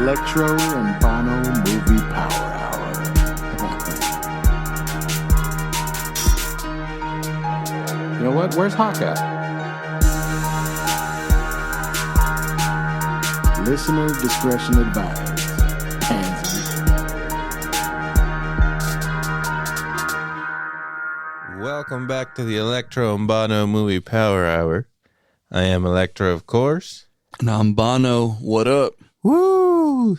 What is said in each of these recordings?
Electro and Bono Movie Power Hour. You know what? Where's Hawk at? Listener discretion advised. Welcome back to the Electro and Bono Movie Power Hour. I am Electro, of course. And I'm Bono. What up? Woo!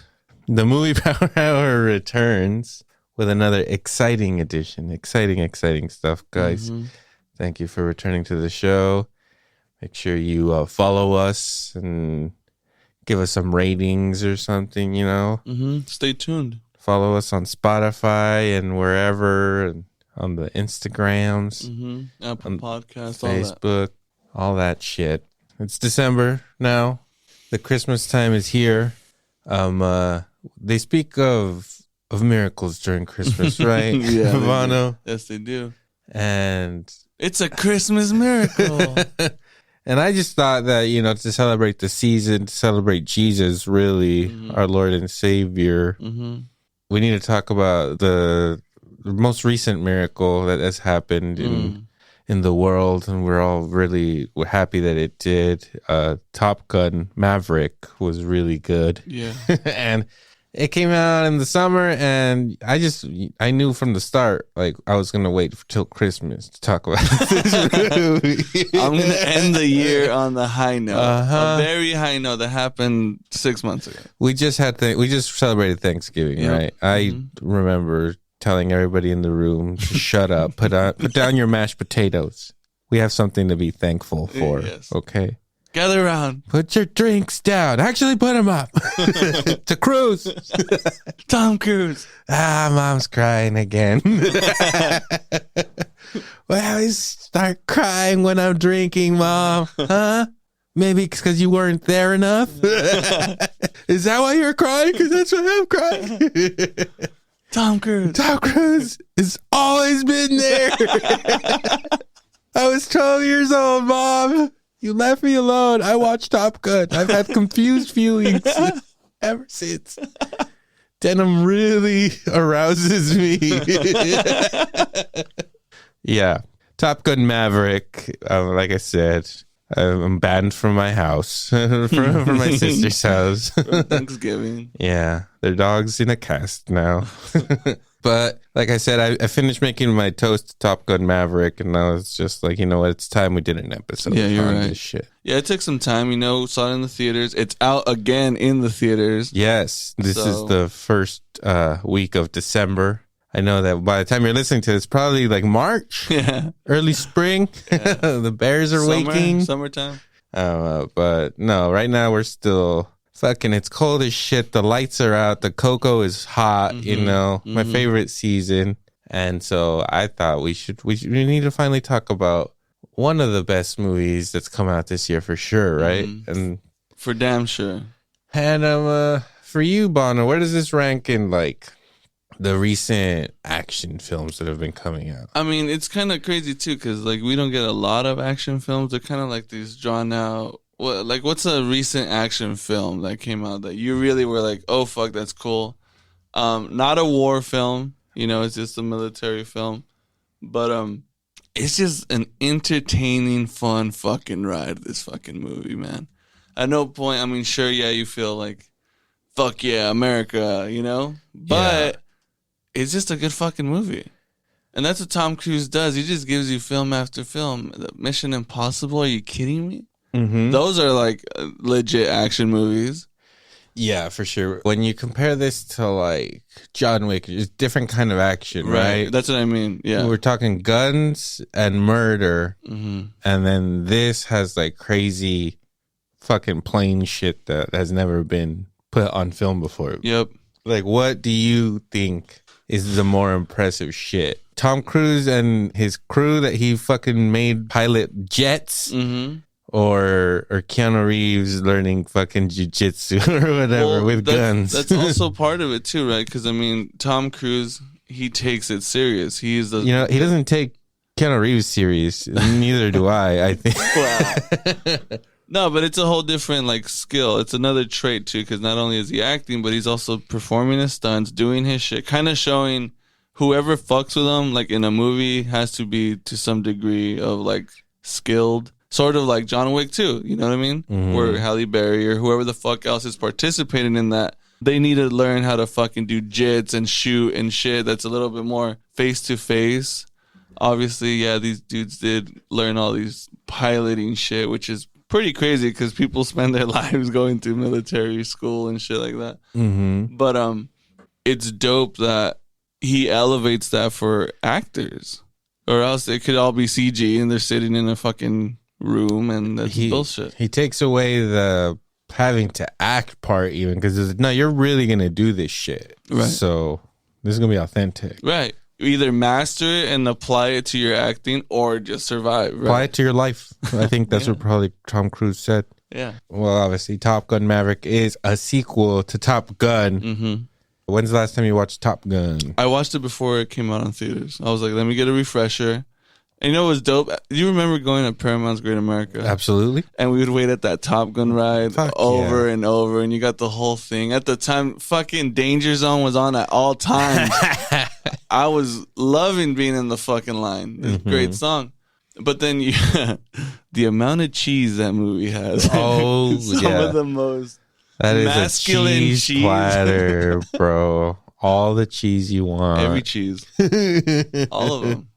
The Movie Power Hour returns with another exciting edition. Exciting stuff, guys. Mm-hmm. Thank you for returning to the show. Make sure you follow us and give us some ratings or something, you know. Mm-hmm. Stay tuned. Follow us on Spotify and wherever, and on the Instagrams, Apple Podcasts, Facebook, all that shit. It's December now. The Christmas time is here. They speak of miracles during Christmas, right? Yeah, Bono? Yes, they do. And it's a Christmas miracle. and I just thought that, you know, to celebrate the season, to celebrate Jesus, really, our Lord and Savior, we need to talk about the most recent miracle that has happened in the world, and we're happy that it did. Top Gun Maverick was really good. Yeah. And it came out in the summer, and I knew from the start, like, I was going to wait till Christmas to talk about this movie. I'm going to end the year on the high note. A very high note that happened 6 months ago. We just celebrated Thanksgiving, right? I remember telling everybody in the room to shut up, put down your mashed potatoes. We have something to be thankful for. Yes. Okay. Gather around. Put your drinks down. Actually, put them up. To Cruise. Tom Cruise. Mom's crying again. Well, I always start crying when I'm drinking, Mom. Huh? Maybe it's because you weren't there enough? Is that why you're crying? Because that's why I'm crying. Tom Cruise has always been there. I was 12 years old, Mom. You left me alone. I watched Top Gun. I've had confused feelings ever since. Denim really arouses me. Yeah. Top Gun Maverick, like I said, I'm banned from my house, from my sister's house. For Thanksgiving. Yeah, their dog's in a cast now. But like I said, I finished making my toast to Top Gun Maverick, and I was just like, you know what, it's time we did an episode on this shit. Yeah, it took some time, saw it in the theaters. It's out again in the theaters. Yes, this is the first week of December. I know that by the time you're listening to it, it's probably like March, early spring. Yeah. The bears are waking. Summertime. But no, right now we're still fucking, it's cold as shit. The lights are out. The cocoa is hot, my favorite season. And so I thought we need to finally talk about one of the best movies that's come out this year for sure, right? And for damn sure. And for you, Bono, where does this rank in like the recent action films that have been coming out? I mean, it's kind of crazy too, because like we don't get a lot of action films. They're kind of like these drawn out. What's a recent action film that came out that you really were like, oh fuck, that's cool? Not a war film, it's just a military film, but it's just an entertaining, fun fucking ride. This fucking movie, man. At no point, I mean, sure, yeah, you feel like, fuck yeah, America, but. Yeah. It's just a good fucking movie. And that's what Tom Cruise does. He just gives you film after film. Mission Impossible, are you kidding me? Those are like legit action movies. Yeah, for sure. When you compare this to like John Wick, it's different kind of action, right? That's what I mean, yeah. We're talking guns and murder. And then this has like crazy fucking plane shit that has never been put on film before. Yep. Like, what do you think is the more impressive shit? Tom Cruise and his crew that he fucking made pilot jets, or Keanu Reeves learning fucking jujitsu or whatever with guns? That's also part of it too, right? Because I mean, Tom Cruise, he takes it serious. He's the he doesn't take Keanu Reeves serious. Neither do I think. No, but it's a whole different like skill. It's another trait too, because not only is he acting, but he's also performing his stunts, doing his shit, kind of showing whoever fucks with him, like in a movie, has to be to some degree of like skilled, sort of like John Wick too. You know what I mean? Mm-hmm. Where Halle Berry or whoever the fuck else is participating in that, they need to learn how to fucking do jits and shoot and shit. That's a little bit more face to face. Obviously, yeah, these dudes did learn all these piloting shit, which is pretty crazy because people spend their lives going through military school and shit like that. Mm-hmm. But it's dope that he elevates that for actors, or else it could all be CG and they're sitting in a fucking room and that's bullshit. He takes away the having to act part even because no, you're really gonna do this shit, right? So this is gonna be authentic, right? Either master it and apply it to your acting, or just survive. Right? Apply it to your life. I think that's what probably Tom Cruise said. Yeah. Well, obviously, Top Gun Maverick is a sequel to Top Gun. Mm-hmm. When's the last time you watched Top Gun? I watched it before it came out on theaters. I was like, let me get a refresher. And you know what was dope? You remember going to Paramount's Great America? Absolutely. And we would wait at that Top Gun ride over and over, and you got the whole thing. At the time, fucking Danger Zone was on at all times. I was loving being in the fucking line. It's a great song. But then the amount of cheese that movie has. Oh, some of the most that is masculine a cheese platter, bro. All the cheese you want. Every cheese. All of them.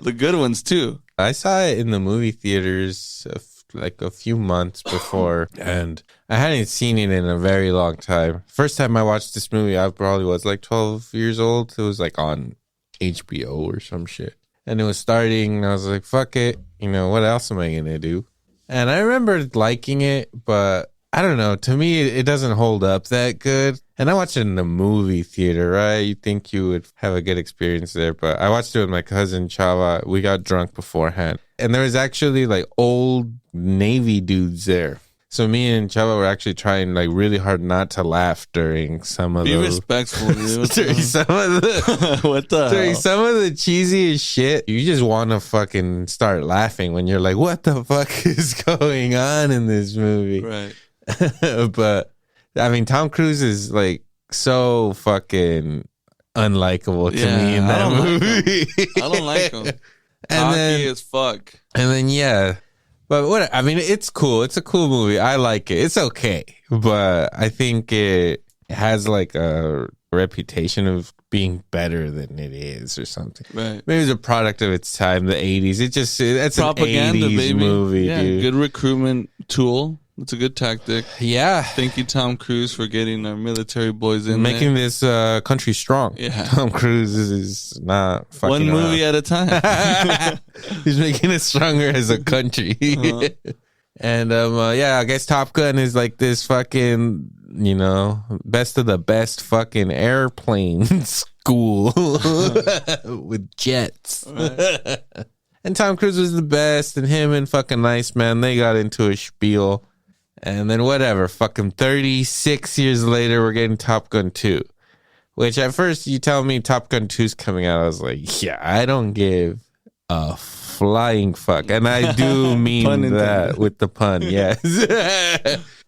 The good ones, too. I saw it in the movie theaters like a few months before, and I hadn't seen it in a very long time. First time I watched this movie, I probably was like 12 years old. It was like on HBO or some shit. And it was starting, and I was like, fuck it. You know, what else am I going to do? And I remember liking it, but I don't know. To me, it doesn't hold up that good. And I watched it in the movie theater, right? You'd think you would have a good experience there. But I watched it with my cousin Chava. We got drunk beforehand. And there was actually like old Navy dudes there. So me and Chava were actually trying like really hard not to laugh during some of Be those. respectful, dude. During some of the what the during hell? some of the cheesiest shit, you just want to fucking start laughing when you're like, what the fuck is going on in this movie? Right. But I mean, Tom Cruise is like so fucking unlikable to me in that movie. I don't like him. Cocky as fuck. And then yeah. But what I mean, it's cool. It's a cool movie. I like it. It's okay. But I think it has like a reputation of being better than it is or something. Right. Maybe it's a product of its time, the 80s. That's propaganda, an 80s baby. movie, yeah, dude. Good recruitment tool. It's a good tactic. Yeah. Thank you, Tom Cruise, for getting our military boys in Making there. this country strong. Yeah. Tom Cruise is not fucking One movie around. at a time. He's making it stronger as a country. And yeah, I guess Top Gun is like this fucking, you know, best of the best fucking airplane school with jets. Right. And Tom Cruise was the best, and him and fucking Iceman, they got into a spiel. And then whatever, fucking 36 years later, we're getting Top Gun 2. Which at first you tell me Top Gun 2's coming out, I was like, yeah, I don't give a flying fuck. And I do mean that with the pun, yes.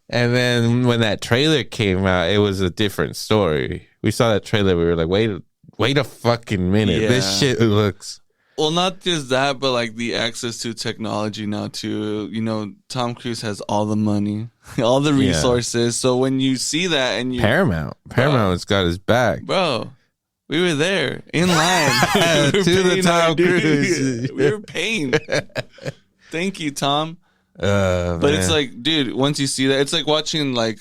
And then when that trailer came out, it was a different story. We saw that trailer, we were like, wait a fucking minute. Yeah. This shit looks... Well, not just that, but like the access to technology now too. You know, Tom Cruise has all the money, all the resources. So when you see that and you Paramount's got his back. Bro, we were there in line To the Tom Cruise. We were paying. Thank you, Tom. But Man. it's like, dude, once you see that, it's like watching like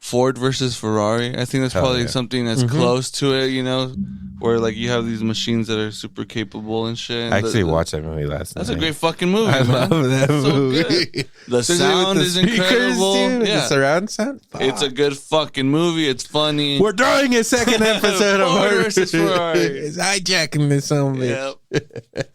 Ford versus Ferrari. I think that's probably something that's close to it, you know, where like you have these machines that are super capable and shit. And I actually watched that movie last night. That's a great fucking movie. I man. love that It's so movie. good. The Especially sound with is the speakers, incredible. dude, with Yeah. the surround sound. It's a good fucking movie. It's funny. We're doing a second episode of Ford Ford versus Ferrari. It's hijacking this on me. Yep.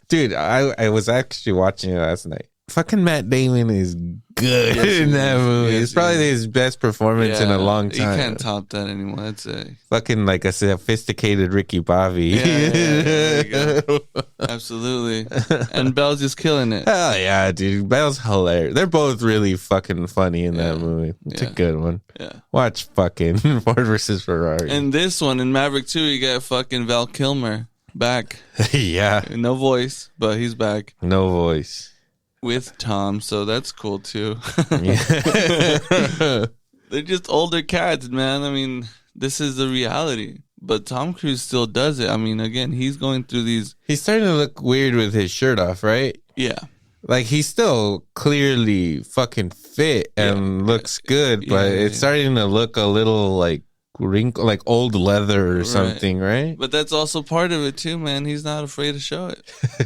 Dude, I was actually watching it last night. Fucking Matt Damon is good in that movie. Yes, it's probably his best performance in a long time. You can't top that anymore. That's it. Fucking like a sophisticated Ricky Bobby. There you go. Absolutely. And Belle's just killing it. Hell yeah, dude. Belle's hilarious. They're both really fucking funny in that movie. It's a good one. Yeah. Watch fucking Ford versus Ferrari. And this one in Maverick 2, you got fucking Val Kilmer back. Yeah. No voice, but he's back. No voice. With Tom, so that's cool too. Yeah. They're just older cats, man. I mean, this is the reality. But Tom Cruise still does it. I mean, again, he's going through these... He's starting to look weird with his shirt off, right? Yeah. Like, he's still clearly fucking fit and looks good, but it's starting to look a little like wrinkle, like old leather or something, right? But that's also part of it too, man. He's not afraid to show it.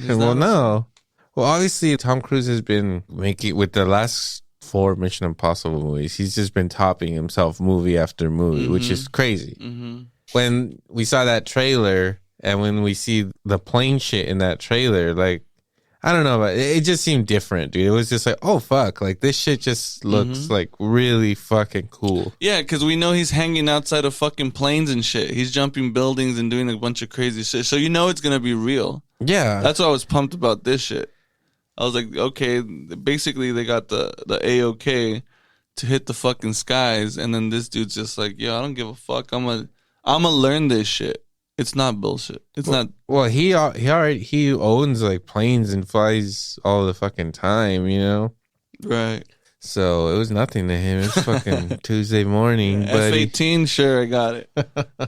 Well, no. Well, obviously, Tom Cruise has been making, with the last 4 Mission Impossible movies, he's just been topping himself movie after movie, which is crazy. When we saw that trailer and when we see the plane shit in that trailer, like, I don't know, but it just seemed different, dude. It was just like, oh, fuck. Like, this shit just looks like really fucking cool. Yeah, because we know he's hanging outside of fucking planes and shit. He's jumping buildings and doing a bunch of crazy shit. So you know it's going to be real. Yeah. That's why I was pumped about this shit. I was like, okay, basically they got the A-OK to hit the fucking skies. And then this dude's just like, yo, I don't give a fuck. I'm gonna learn this shit. It's not bullshit. It's not. Well, he owns like planes and flies all the fucking time, you know? Right. So it was nothing to him. It's fucking Tuesday morning, buddy. F-18, sure, I got it.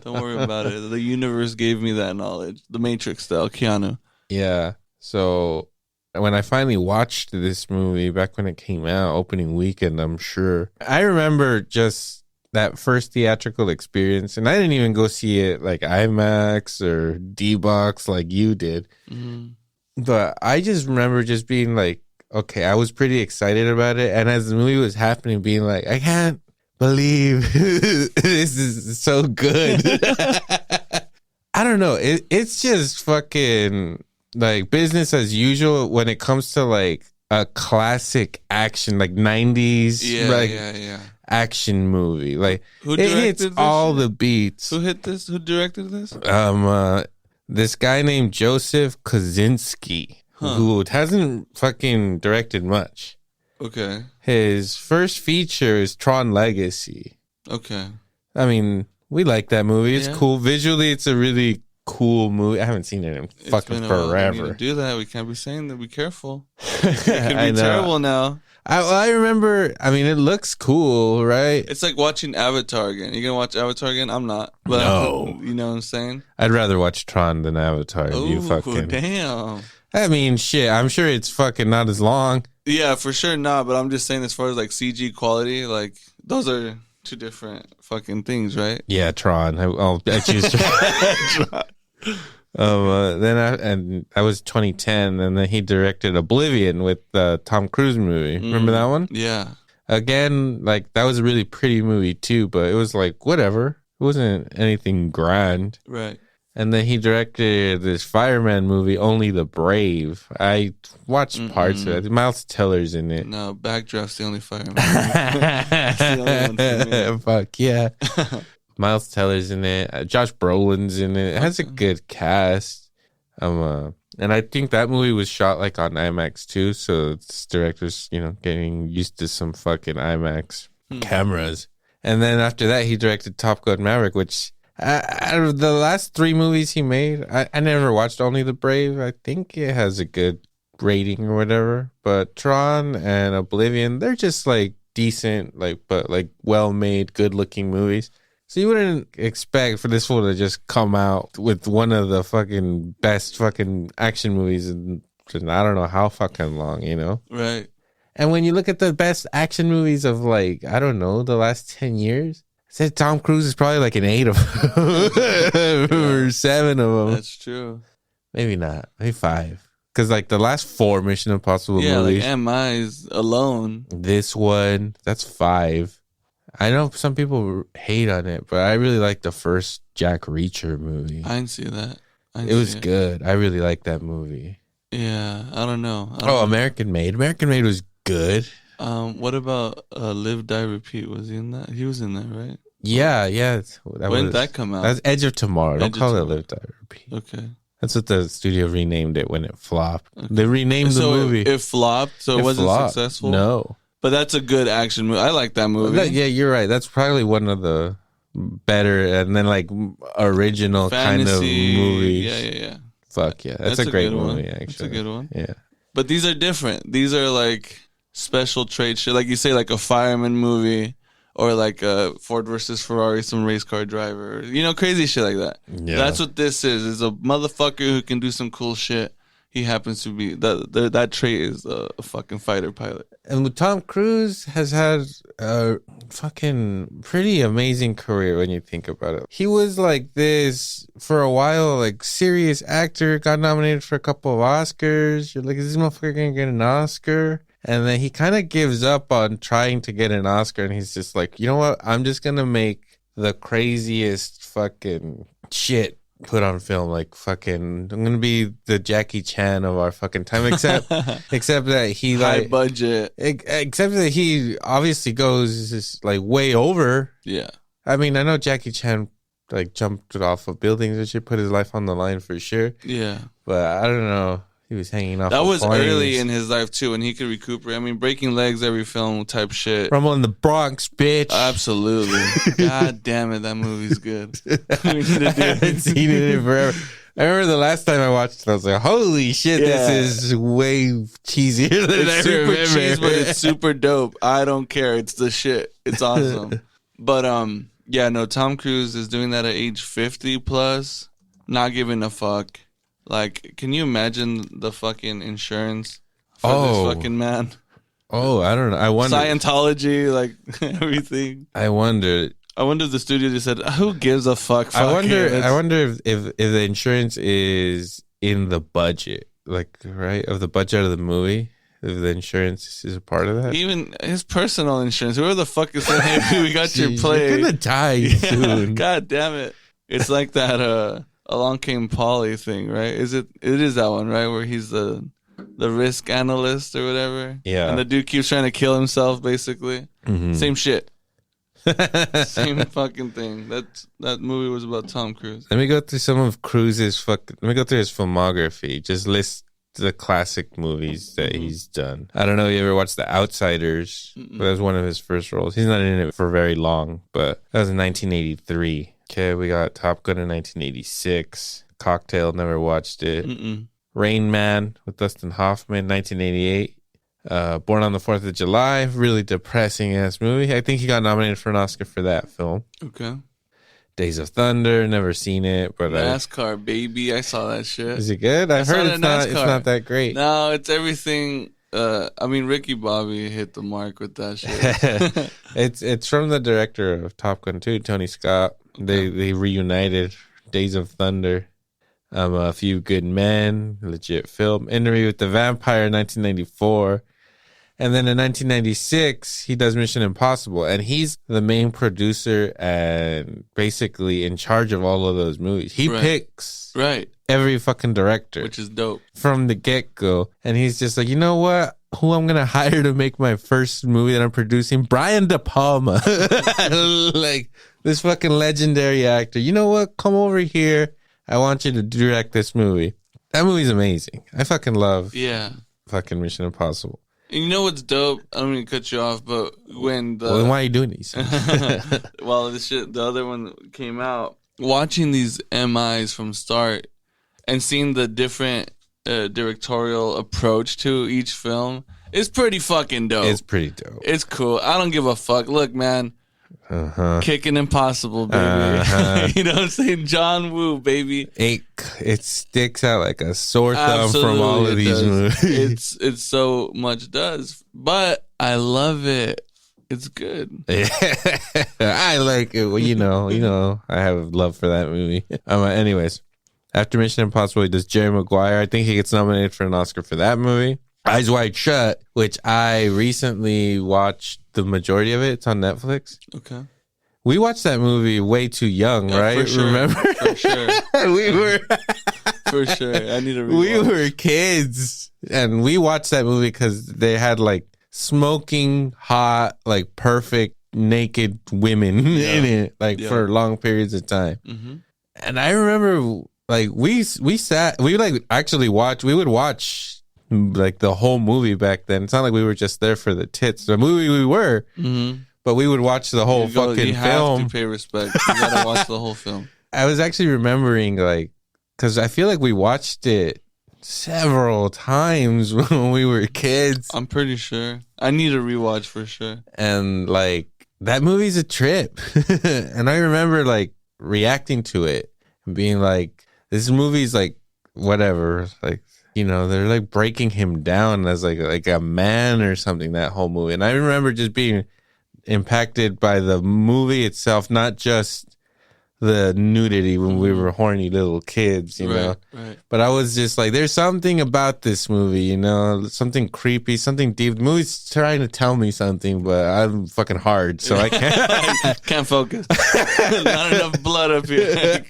Don't worry about it. The universe gave me that knowledge. The Matrix style, Keanu. Yeah. So when I finally watched this movie back when it came out, opening weekend, I'm sure. I remember just that first theatrical experience, and I didn't even go see it like IMAX or D-Box like you did. But I just remember just being like, okay, I was pretty excited about it. And as the movie was happening, being like, I can't believe this is so good. I don't know. It's just fucking like business as usual when it comes to like a classic action, like 90s action movie. Like it hits all the beats. Who directed this? This guy named Joseph Kosinski, who hasn't fucking directed much. Okay. His first feature is Tron Legacy. Okay. I mean, we like that movie. It's cool. Visually, it's a really cool movie. I haven't seen it in fucking forever. We need to do that. We can't be saying that. Be careful. It can be terrible now. I remember, I mean, it looks cool, right? It's like watching Avatar again. You gonna watch Avatar again? I'm not. But No. You know what I'm saying? I'd rather watch Tron than Avatar. Oh, damn. I mean, shit, I'm sure it's fucking not as long. Yeah, for sure not. But I'm just saying as far as like CG quality, like those are two different fucking things, right? Yeah, Tron. I choose Tron. Then that was 2010, and then he directed Oblivion with the Tom Cruise movie. Remember that one? Yeah. Again, like that was a really pretty movie too, but it was like whatever. It wasn't anything grand. Right. And then he directed this fireman movie, Only the Brave. I watched parts of it. Miles Teller's in it. No, Backdraft's the only fireman. That's the only one for me. Fuck yeah. Miles Teller's in it. Josh Brolin's in it. It has a good cast. And I think that movie was shot like on IMAX too. So this director's, getting used to some fucking IMAX cameras. And then after that, he directed Top Gun Maverick, which out of the last 3 movies he made, I never watched Only the Brave. I think it has a good rating or whatever. But Tron and Oblivion, they're just like decent, but well made, good looking movies. So you wouldn't expect for this fool to just come out with one of the fucking best fucking action movies in I don't know how fucking long, Right. And when you look at the best action movies of like, I don't know, the last 10 years, I said Tom Cruise is probably like an 8 of them or 7 of them. That's true. Maybe not. Maybe 5. Because like the last 4 Mission Impossible movies. Yeah, like MI's alone. This one, that's 5. I know some people hate on it, but I really like the first Jack Reacher movie. I didn't see that. It was good. I really like that movie. Yeah, I don't know. American Made. American Made was good. What about Live, Die, Repeat? Was he in that? He was in that, right? Yeah. When did that come out? That's Edge of Tomorrow. Don't Edge of call it Tomorrow. Live, Die, Repeat. Okay. That's what the studio renamed it when it flopped. Okay. They renamed the so movie. It flopped, so it wasn't successful? No. But that's a good action movie. I like that movie. Yeah, you're right. That's probably one of the better and then like original Fantasy, kind of movies. Yeah. Fuck yeah. That's a great movie, actually. That's a good one. Yeah. But these are different. These are like special trade shit. Like you say, like a fireman movie or like a Ford versus Ferrari, some race car driver. You know, crazy shit like that. Yeah. That's what this is a motherfucker who can do some cool shit. He happens to be, that trait is a fucking fighter pilot. And with Tom Cruise has had a fucking pretty amazing career when you think about it. He was like this for a while, like serious actor, got nominated for a couple of Oscars. You're like, is this motherfucker gonna get an Oscar? And then he kind of gives up on trying to get an Oscar, and he's just like, you know what? I'm just gonna make the craziest fucking shit put on film. Like fucking, I'm gonna be the Jackie Chan of our fucking time, except that he high like budget, except that he obviously goes just like way over. Yeah, I mean, I know Jackie Chan like jumped off of buildings and shit, put his life on the line for sure. Yeah, but I don't know. He was hanging off. That was planes. Early in his life too, and he could recuperate. I mean, breaking legs every film type shit. Rumble in the Bronx, bitch. Absolutely. God damn it, that movie's good. We need to do I haven't seen it in forever. I remember the last time I watched it, I was like, "Holy shit, this is way cheesier than I super remember." cheese, but it's super dope. I don't care. It's the shit. It's awesome. But yeah, no. Tom Cruise is doing that at age 50 plus, not giving a fuck. Like, can you imagine the fucking insurance for this fucking man? Oh, I don't know. I wonder. Scientology, like everything. I wonder if the studio just said, "Who gives a fuck?" I wonder if the insurance is in the budget, like right of the budget of the movie. If the insurance is a part of that, even his personal insurance. Whoever the fuck is saying, "Hey, we got your play." You're gonna die soon. God damn it! It's like that. Along Came Polly thing, right? It is that one, right? Where he's the risk analyst or whatever. Yeah. And the dude keeps trying to kill himself, basically. Mm-hmm. Same shit. Same fucking thing. That movie was about Tom Cruise. Let me go through some of Cruise's Let me go through his filmography. Just list the classic movies that he's done. I don't know if you ever watched The Outsiders, but that was one of his first roles. He's not in it for very long, but that was in 1983. Okay, we got Top Gun in 1986. Cocktail, never watched it. Rain Man with Dustin Hoffman, 1988. Born on the 4th of July, really depressing ass movie. I think he got nominated for an Oscar for that film. Okay. Days of Thunder, never seen it, but NASCAR, baby, I saw that shit. Is it good? I've heard it's not that great. No, it's everything. I mean, Ricky Bobby hit the mark with that shit. It's from the director of Top Gun 2, Tony Scott. They reunited. Days of Thunder, A Few Good Men, legit film. Interview with the Vampire, 1994. And then in 1996, he does Mission Impossible. And he's the main producer and basically in charge of all of those movies. He picks every fucking director. Which is dope. From the get-go. And he's just like, you know what? Who I'm going to hire to make my first movie that I'm producing? Brian De Palma. Like, this fucking legendary actor. You know what? Come over here. I want you to direct this movie. That movie's amazing. I fucking love fucking Mission Impossible. And you know what's dope? I don't mean to cut you off, but when well, then why are you doing these? Well, the other one came out, watching these MIs from start and seeing the different directorial approach to each film is pretty fucking dope. It's pretty dope. It's cool. I don't give a fuck. Look, man. Kicking Impossible, baby. You know what I'm saying? John Woo, baby. It sticks out like a sore thumb from all of these movies. It so much does, but I love it. It's good. I like it. Well, you know, I have love for that movie. Anyways, after Mission Impossible, he does Jerry Maguire. I think he gets nominated for an Oscar for that movie. Eyes Wide Shut, which I recently watched the majority of it. It's on Netflix. Okay. We watched that movie way too young, right? For sure. Remember? For sure. We were... For sure. I need to rewatch. We were kids, and we watched that movie because they had like smoking hot, like perfect naked women in it, like for long periods of time. Mm-hmm. And I remember like we would watch like the whole movie back then. It's not like we were just there for the tits. The movie we were, but we would watch the whole fucking film. You have to pay respect. You gotta watch the whole film. I was actually remembering, like, because I feel like we watched it several times when we were kids. I'm pretty sure. I need a rewatch for sure. And like that movie's a trip. And I remember like reacting to it and being like, this movie's like whatever, like, you know, they're like breaking him down as like a man or something, that whole movie. And I remember just being impacted by the movie itself, not just the nudity when we were horny little kids, you know. Right. But I was just like, there's something about this movie, you know, something creepy, something deep. The movie's trying to tell me something, but I'm fucking hard, so I can't can't focus. Not enough blood up here.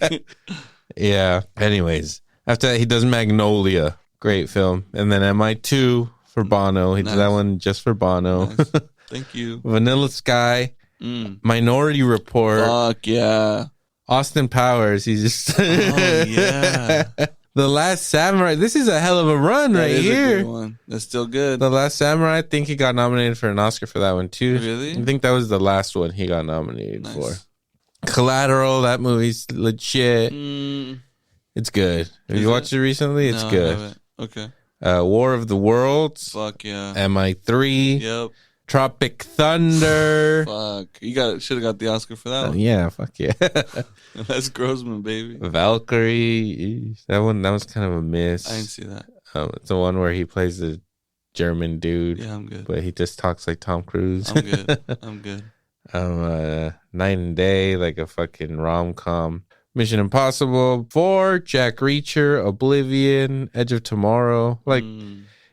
Yeah. Anyways, after that, he does Magnolia, great film, and then MI2 for Bono. He did that one just for Bono. Nice. Thank you. Vanilla Sky, Minority Report. Fuck yeah. Austin Powers, he's just... Oh, yeah. The Last Samurai. This is a hell of a run right here. A good one. That's still good. The Last Samurai, I think he got nominated for an Oscar for that one, too. Really? I think that was the last one he got nominated for. Collateral, that movie's legit. It's good. Have you watched it recently? It's good. I haven't. Okay. War of the Worlds. Fuck yeah. MI3. Yep. Tropic Thunder. Fuck. You should have got the Oscar for that one. Yeah, fuck yeah. That's Grossman, baby. Valkyrie. That was kind of a miss. I didn't see that. It's the one where he plays the German dude. Yeah, I'm good. But he just talks like Tom Cruise. I'm good. Night and Day, like a fucking rom-com. Mission Impossible 4, Jack Reacher, Oblivion, Edge of Tomorrow. Like,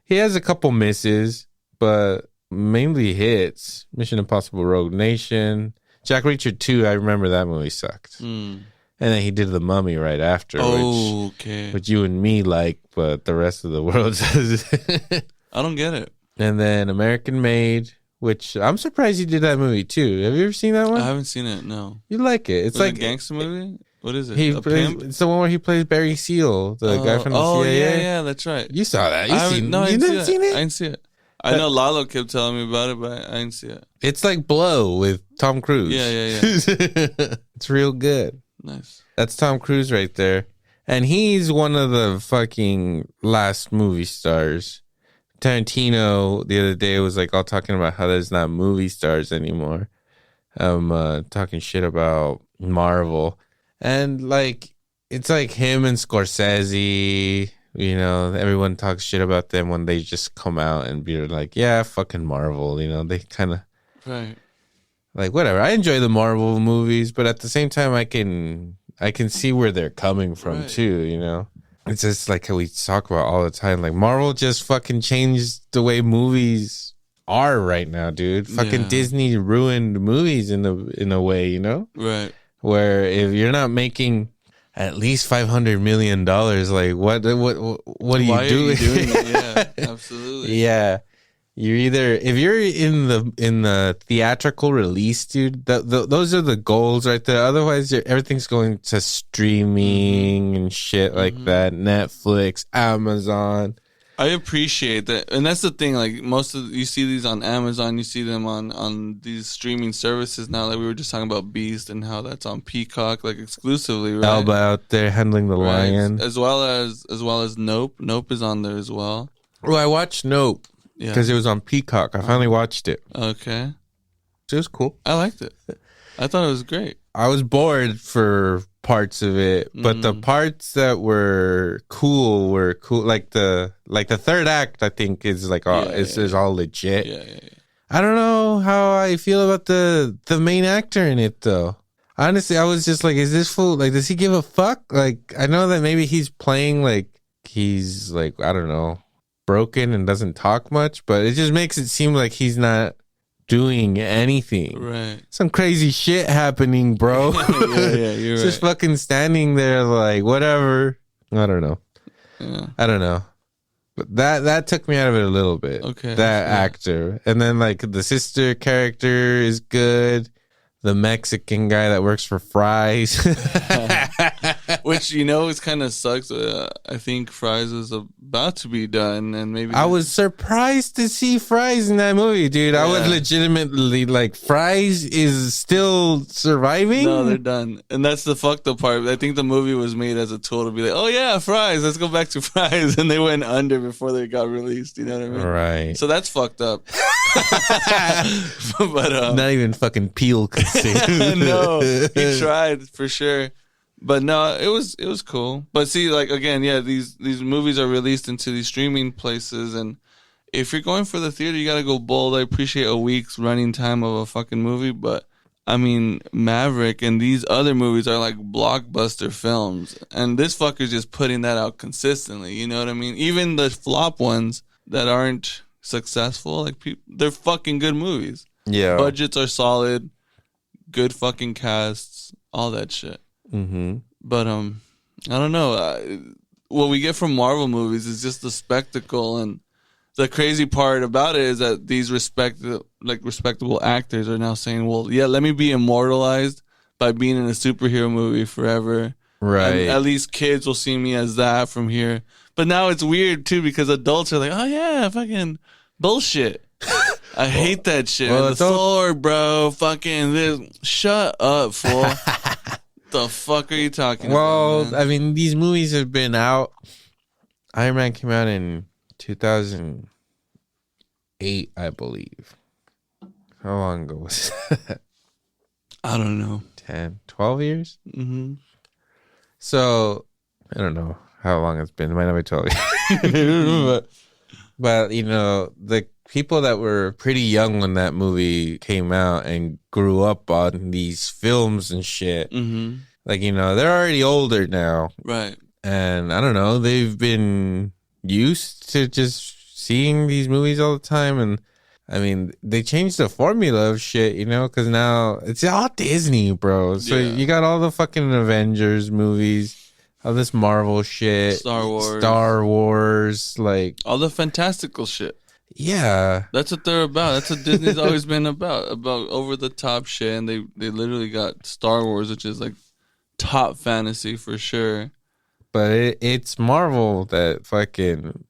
he has a couple misses, but mainly hits. Mission Impossible Rogue Nation. Jack Reacher 2, I remember that movie sucked. And then he did The Mummy right after, which you and me like, but the rest of the world says I don't get it. And then American Made, which I'm surprised he did that movie too. Have you ever seen that one? I haven't seen it, no. You like it. It's like a gangster movie? What is it? It's the one where he plays Barry Seal, the guy from the CIA. Yeah, that's right. You saw that. I didn't see it? I didn't see it. I know Lalo kept telling me about it, but I didn't see it. It's like Blow with Tom Cruise. Yeah. It's real good. Nice. That's Tom Cruise right there. And he's one of the fucking last movie stars. Tarantino the other day was like all talking about how there's not movie stars anymore. Talking shit about Marvel. And like, it's like him and Scorsese. You know, everyone talks shit about them when they just come out and be like, yeah, fucking Marvel. You know, they kind of... Right. Like, whatever. I enjoy the Marvel movies, but at the same time, I can see where they're coming from, too, you know? It's just like how we talk about all the time. Like, Marvel just fucking changed the way movies are right now, dude. Fucking Disney ruined movies in a way, you know? Right. Where if you're not making... at least $500 million. Like, what are you doing? Yeah, absolutely. Yeah, you're either, if you're in the theatrical release, dude. Those are the goals right there. Otherwise, everything's going to streaming and shit like that. Netflix, Amazon. I appreciate that, and that's the thing. Like you see these on Amazon, you see them on these streaming services now. Like we were just talking about Beast and how that's on Peacock, like exclusively. Right? Alba out there handling the lion, as well as Nope. Nope is on there as well. Well, I watched Nope because it was on Peacock. I finally watched it. Okay, it was cool. I liked it. I thought it was great. I was bored for parts of it, but the parts that were cool. Like the third act, I think is like is all legit. Yeah. I don't know how I feel about the main actor in it though. Honestly, I was just like, is this fool, like, does he give a fuck? Like, I know that maybe he's playing like he's like, I don't know, broken and doesn't talk much, but it just makes it seem like he's not doing anything. Right. Some crazy shit happening, bro. yeah, you're just fucking standing there like, whatever. I don't know. Yeah. I don't know. But that took me out of it a little bit. Okay. That Yeah. actor. And then like the sister character is good. The Mexican guy that works for Fry's. Which, you know, it kind of sucks. I think Fry's is about to be done, and maybe I was surprised to see Fry's in that movie, dude. I was Yeah. legitimately like, Fry's is still surviving? No, they're done. And that's the fucked up part. I think the movie was made as a tool to be like, oh yeah, Fry's, let's go back to Fry's. And they went under before they got released. You know what I mean? Right. So that's fucked up. But Not even fucking Peel could save. no, he tried for sure. But no, it was cool. But see, like again, yeah, these movies are released into these streaming places, and if you're going for the theater, you gotta go bold. I appreciate a week's running time of a fucking movie, but I mean, Maverick and these other movies are like blockbuster films, and this fucker's just putting that out consistently. You know what I mean? Even the flop ones that aren't successful, like they're fucking good movies. Yeah. Budgets are solid, good fucking casts, all that shit. Mm-hmm. But I don't know. What we get from Marvel movies is just the spectacle, and the crazy part about it is that these respectable actors are now saying, "Well, yeah, let me be immortalized by being in a superhero movie forever." Right. And at least kids will see me as that from here. But now it's weird too because adults are like, "Oh yeah, fucking bullshit." I hate that shit. Well, The sword, bro. Fucking this. Shut up, fool. The fuck are you talking about? Well, Man? I mean, these movies have been out. Iron Man came out in 2008, I believe. How long ago was that? I don't know. 10, 12 years? Mm-hmm. So, I don't know how long it's been. It might not be 12 years. but, you know, the people that were pretty young when that movie came out and grew up on these films and shit, Mm-hmm. like, you know, they're already older now. Right. And I don't know, they've been used to just seeing these movies all the time. And I mean, they changed the formula of shit, you know, because now it's all Disney, bro. So Yeah. you got all the fucking Avengers movies, all this Marvel shit, Star Wars, like, All the fantastical shit. yeah. That's what they're about. That's what Disney's always been about over the top shit. And they literally got Star Wars, which is like top fantasy for sure. But it's Marvel that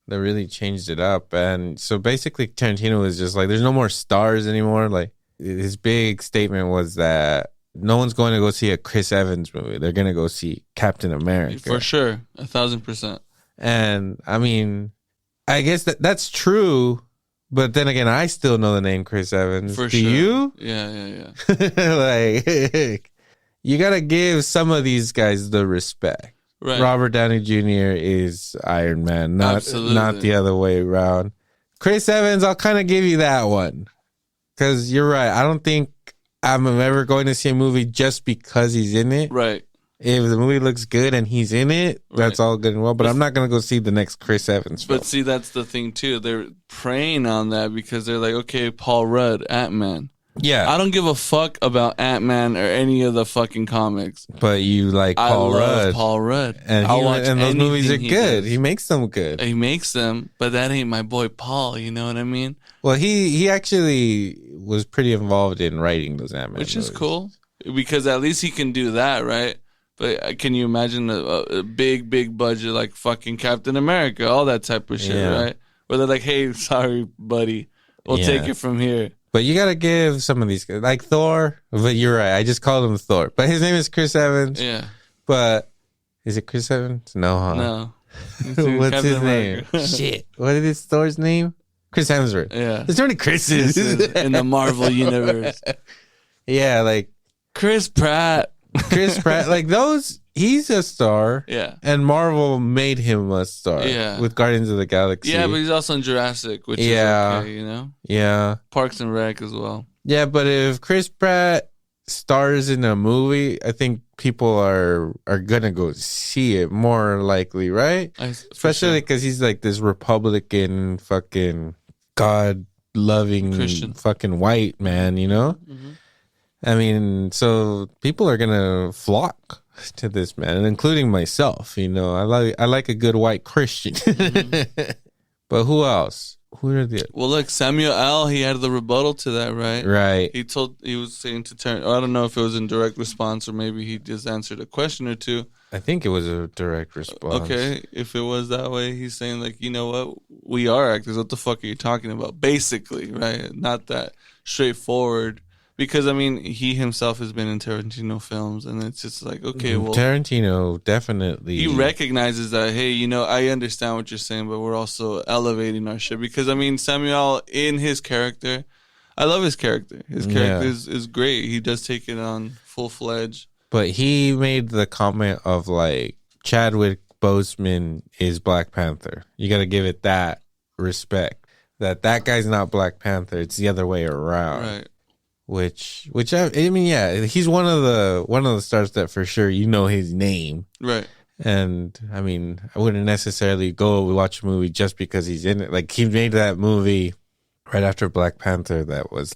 really changed it up. And so basically Tarantino was just like, there's no more stars anymore. Like, his big statement was that no one's going to go see a Chris Evans movie. They're going to go see Captain America. For sure. 1,000%. And I mean, I guess that's true. But then again, I still know the name Chris Evans. For Do sure. you? Yeah. Like, you got to give some of these guys the respect. Right. Robert Downey Jr. is Iron Man, not Absolutely. the other way around. Chris Evans, I'll kind of give you that one. Because you're right. I don't think I'm ever going to see a movie just because he's in it. Right. If the movie looks good and he's in it, that's all good and well. But I'm not going to go see the next Chris Evans film. But see, that's the thing too. They're preying on that because they're like, okay, Paul Rudd, Ant-Man. Yeah. I don't give a fuck about Ant-Man or any of the fucking comics. But you like Paul I Rudd. love Paul Rudd. And, I'll watch and those movies are anything he good. does. He makes them good. He makes them, but that ain't my boy Paul. You know what I mean? Well, he actually was pretty involved in writing those Ant-Man Which movies. is cool because at least he can do that, right? But can you imagine a big budget like fucking Captain America, all that type of shit, Yeah. right? Where they're like, hey, sorry, buddy, we'll Yeah. take it from here. But you gotta give some of these guys, like Thor. But you're right. I just called him Thor. But his name is Chris Evans. Yeah. But is it Chris Evans? No, huh? No. What's Captain his name? America. Shit. What is Thor's name? Chris Hemsworth. Yeah. There's so many Chris's. In the Marvel universe. Yeah, like Chris Pratt. Chris Pratt. Like those, he's a star. Yeah. And Marvel made him a star. Yeah. With Guardians of the Galaxy. Yeah, but he's also in Jurassic, which Yeah. is okay, you know? Yeah. Parks and Rec as well. Yeah, but if Chris Pratt stars in a movie, I think people are gonna go see it more likely, right? Especially because he's like this Republican fucking God loving Christian. fucking white man, you know? Mm-hmm. I mean, so people are gonna flock to this man, and including myself. You know, I like a good white Christian. Mm-hmm. But who else? Who are the... Well, look, Samuel L., he had the rebuttal to that, right? Right. He was saying to turn, I don't know if it was in direct response or maybe he just answered a question or two. I think it was a direct response. Okay, if it was that way, he's saying, like, you know what? We are actors. What the fuck are you talking about? Basically, right? Not that straightforward. Because, I mean, he himself has been in Tarantino films, and it's just like, okay, well... Tarantino, definitely. He recognizes that, hey, you know, I understand what you're saying, but we're also elevating our shit. Because, I mean, Samuel, in his character, I love his character. His character is great. He does take it on full-fledged. But he made the comment of, like, Chadwick Boseman is Black Panther. You got to give it that respect. That guy's not Black Panther. It's the other way around. Right. Which I mean, yeah, he's one of the stars that for sure you know his name. Right. And I mean, I wouldn't necessarily go watch a movie just because he's in it. Like, he made that movie right after Black Panther that was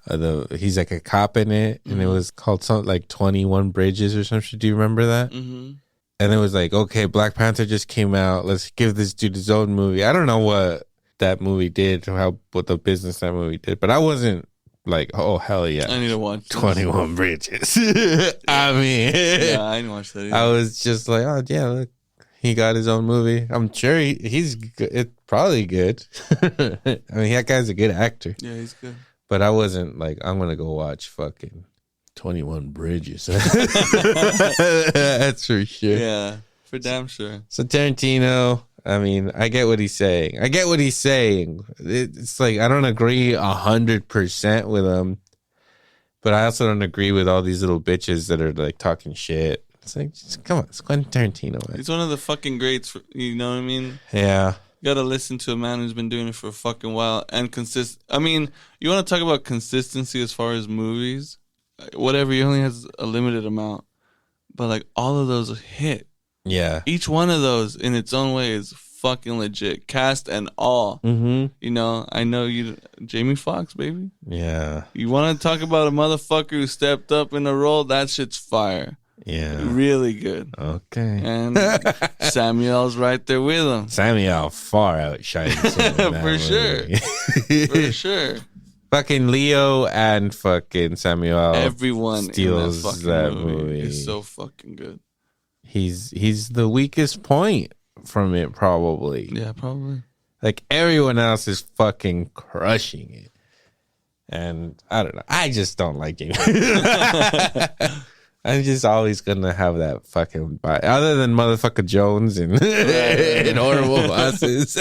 he's like a cop in it, and it was called something like 21 Bridges or something. Do you remember that? Mm-hmm. And it was like, okay, Black Panther just came out. Let's give this dude his own movie. I don't know what that movie did, what the business that movie did, but I wasn't like, oh, hell yeah. I need to watch 21 Bridges. I mean, yeah, I didn't watch that either. I was just like, oh, yeah, look, he got his own movie. I'm sure he's good. It's probably good. I mean, that guy's a good actor. Yeah, he's good. But I wasn't like, I'm going to go watch fucking 21 Bridges. That's for sure. Yeah, for damn sure. So Tarantino, I mean, I get what he's saying. It's like, I don't agree 100% with him, but I also don't agree with all these little bitches that are like talking shit. It's like, just, come on, it's Quentin Tarantino, man. He's one of the fucking greats, you know what I mean? Yeah. You gotta listen to a man who's been doing it for a fucking while and I mean, you want to talk about consistency as far as movies? Whatever, he only has a limited amount. But like, all of those hit. Yeah. Each one of those in its own way is fucking legit. Cast and all. Mm-hmm. You know, I know you, Jamie Foxx, baby. Yeah. You want to talk about a motherfucker who stepped up in a role? That shit's fire. Yeah. Really good. Okay. And Samuel's right there with him. Samuel far outshines him. For sure. For sure. Fucking Leo and fucking Samuel. Everyone steals in that movie movie. is so fucking good. He's the weakest point from it, probably. Yeah, probably. Like, everyone else is fucking crushing it. And I don't know. I just don't like him. I'm just always gonna have that fucking bias. Other than motherfucker Jones and, and horrible bosses.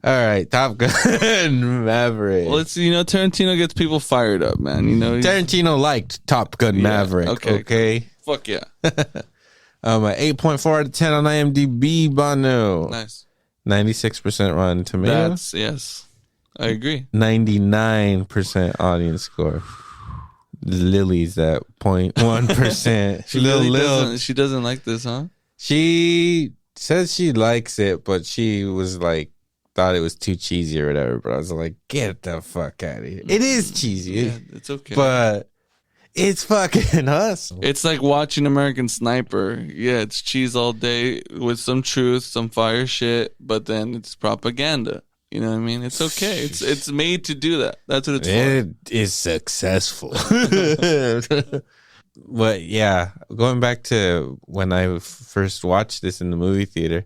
All right, Top Gun Maverick. Well, it's, you know, Tarantino gets people fired up, man. You know, Tarantino liked Top Gun Maverick. Okay. Fuck yeah. 8.4 out of 10 on IMDb, Bono. Nice. 96% Rotten Tomatoes. Yes. I agree. 99% audience score. Lily's at 0.1%. She doesn't like this, huh? She says she likes it, but she was like, thought it was too cheesy or whatever. But I was like, get the fuck out of here. It is cheesy. Yeah, it's okay. But it's fucking awesome. It's like watching American Sniper. Yeah, it's cheese all day with some truth, some fire shit, but then it's propaganda. You know what I mean? It's okay. It's made to do that. That's what it's for. It is successful. But yeah, going back to when I first watched this in the movie theater,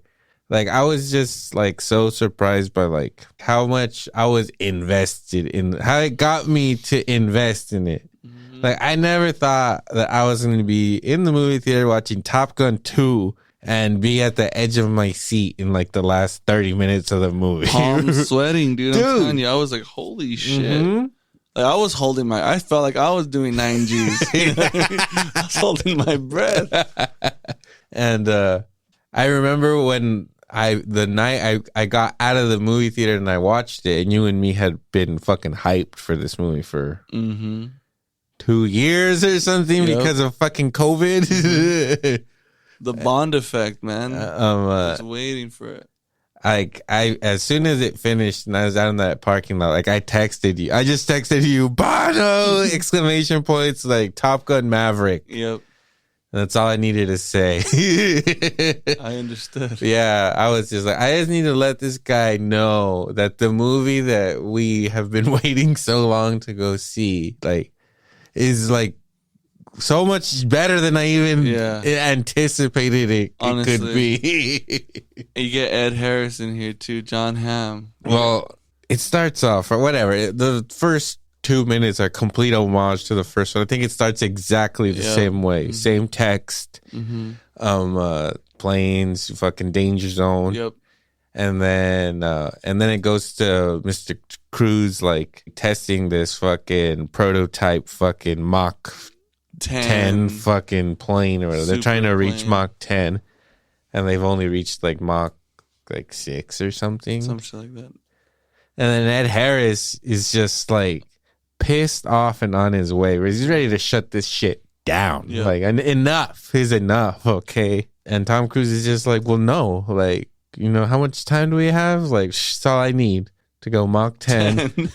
like, I was just like so surprised by like how much I was invested in, how it got me to invest in it. Mm-hmm. Like, I never thought that I was going to be in the movie theater watching Top Gun 2 and be at the edge of my seat in like the last 30 minutes of the movie. Palms sweating, dude. I'm telling you, I was like, holy shit. Mm-hmm. Like, I was holding I felt like I was doing 9 Gs. I was holding my breath. And I remember when the night I got out of the movie theater and I watched it, and you and me had been fucking hyped for this movie for 2 years or something because of fucking COVID. Mm-hmm. The Bond effect, man. I was waiting for it. Like, as soon as it finished and I was out in that parking lot, like, I just texted you, Bono! Exclamation points, like, Top Gun Maverick. Yep. That's all I needed to say. I understood. Yeah, I was just like, I just need to let this guy know that the movie that we have been waiting so long to go see, like, is like so much better than I even anticipated it could be. You get Ed Harris in here too, John Hamm. Well, it starts off, or whatever. The first 2 minutes are complete homage to the first one. I think it starts exactly the same way. Same text. Planes, fucking danger zone. Yep. And then it goes to Mr. Cruz like testing this fucking prototype fucking Mach 10 fucking plane or whatever. They're trying to reach Mach 10 and they've only reached like Mach like 6 or something. Some shit like that. And then Ed Harris is just like pissed off and on his way. He's ready to shut this shit down. Yeah. Like, enough is enough, okay? And Tom Cruise is just like, well, no. Like, you know, how much time do we have? Like, that's all I need to go Mach 10.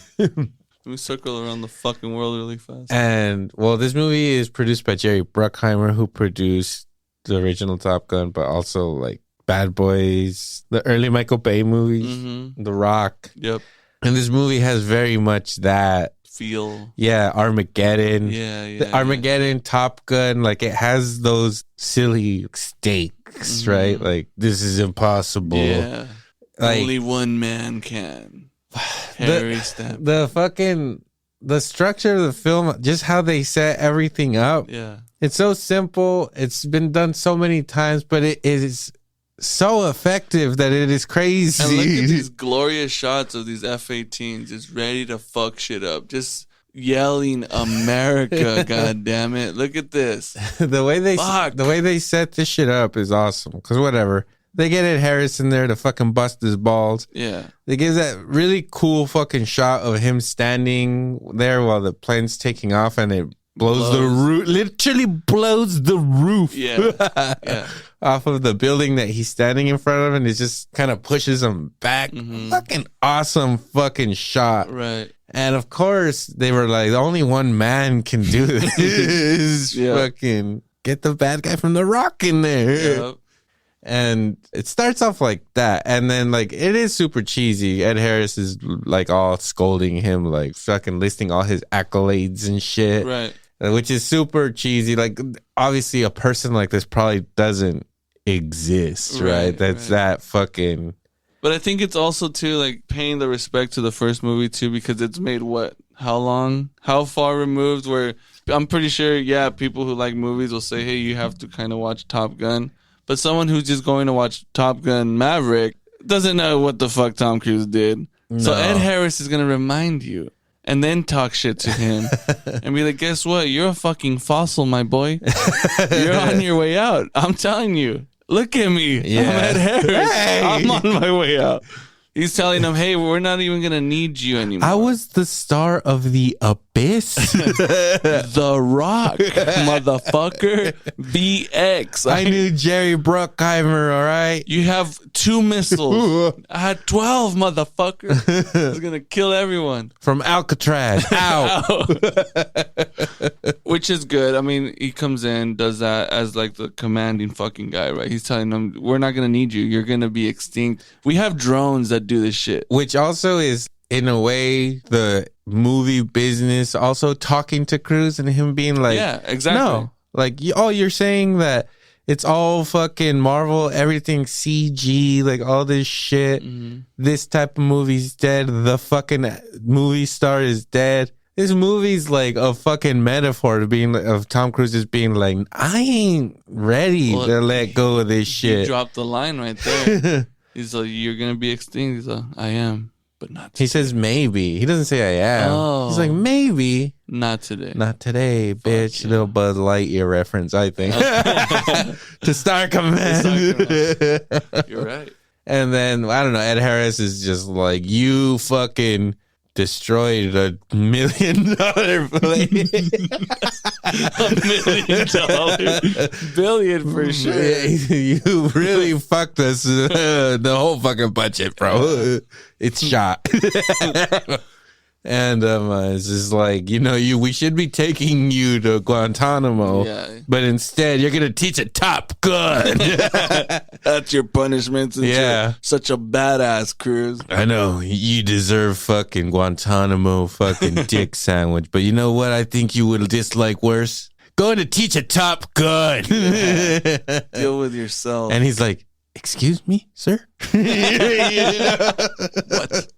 We circle around the fucking world really fast. And, well, this movie is produced by Jerry Bruckheimer, who produced the original Top Gun, but also, like, Bad Boys, the early Michael Bay movies, The Rock. Yep. And this movie has very much that feel. Yeah, Armageddon. Yeah. Armageddon, Top Gun, like it has those silly stakes, right? Like, this is impossible. Yeah. Like, only one man can. Harry Stamp. The structure of the film, just how they set everything up. Yeah. It's so simple. It's been done so many times, but it is so effective that it is crazy. And look at these glorious shots of these F-18s just ready to fuck shit up. Just yelling America, god damn it. Look at this. The way they set this shit up is awesome. Because whatever. They get Ed Harris in there to fucking bust his balls. Yeah. They give that really cool fucking shot of him standing there while the plane's taking off and it blows the roof. Literally blows the roof. Yeah. Off of the building that he's standing in front of, and it just kind of pushes him back. Fucking awesome fucking shot. Right. And of course, they were like, only one man can do this. Fucking get the bad guy from The Rock in there. Yep. And it starts off like that. And then, like, it is super cheesy. Ed Harris is, like, all scolding him, like, fucking listing all his accolades and shit. Right. Which is super cheesy. Like, obviously, a person like this probably doesn't exist, right? That's that fucking... But I think it's also, too, like, paying the respect to the first movie, too, because it's made what? How long? How far removed? Where I'm pretty sure, people who like movies will say, hey, you have to kind of watch Top Gun. But someone who's just going to watch Top Gun Maverick doesn't know what the fuck Tom Cruise did. No. So Ed Harris is going to remind you and then talk shit to him and be like, guess what? You're a fucking fossil, my boy. You're on your way out. I'm telling you. Look at me. I'm Ed Harris. Hey. I'm on my way out. He's telling them, hey, we're not even going to need you anymore. I was the star of The Abyss. The Rock, motherfucker. VX. I knew Jerry Bruckheimer, all right? You have 2 missiles. I had 12, motherfucker. I was going to kill everyone. From Alcatraz. Ow. Which is good. I mean, he comes in, does that as like the commanding fucking guy, right? He's telling them, we're not going to need you. You're going to be extinct. We have drones that do this shit. Which also is, in a way, the movie business also talking to Cruise and him being like, yeah, exactly. No, like, you're saying that it's all fucking Marvel, everything CG, like all this shit. This type of movie's dead. The fucking movie star is dead. This movie's like a fucking metaphor to being of Tom Cruise just being like, I ain't ready to let go of this shit. He dropped the line right there. He's like, you're gonna be extinct. He's like, I am, but not today. He says maybe. He doesn't say I am. Oh. He's like, maybe. Not today. Not today, bitch. Yeah. Little Buzz Lightyear reference, I think. To Star Command. You're right. And then, I don't know, Ed Harris is just like, you fucking destroyed $1 million plane. $1 million. Billion for sure. You really fucked us the whole fucking budget, bro. It's shot. And it's just like, we should be taking you to Guantanamo, but instead you're going to teach a Top Gun. That's your punishment since you're such a badass, Cruz. I know. You deserve fucking Guantanamo fucking dick sandwich. But you know what I think you would dislike worse? Going to teach a Top Gun. Deal with yourself. And he's like, excuse me, sir? What?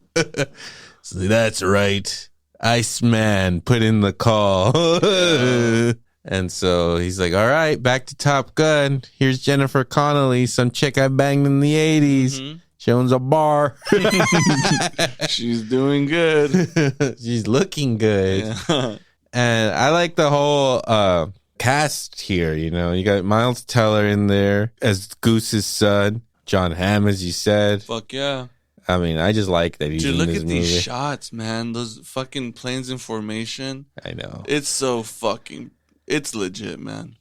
So that's right. Iceman put in the call. And so he's like, all right, back to Top Gun. Here's Jennifer Connelly, some chick I banged in the 80s. Mm-hmm. She owns a bar. She's doing good. She's looking good. Yeah. And I like the whole cast here, You got Miles Teller in there as Goose's son. John Hamm, as you said. Fuck yeah. I mean, I just like that he's in this movie. Dude, look at these shots, man. Those fucking planes in formation. I know. It's so fucking... It's legit, man.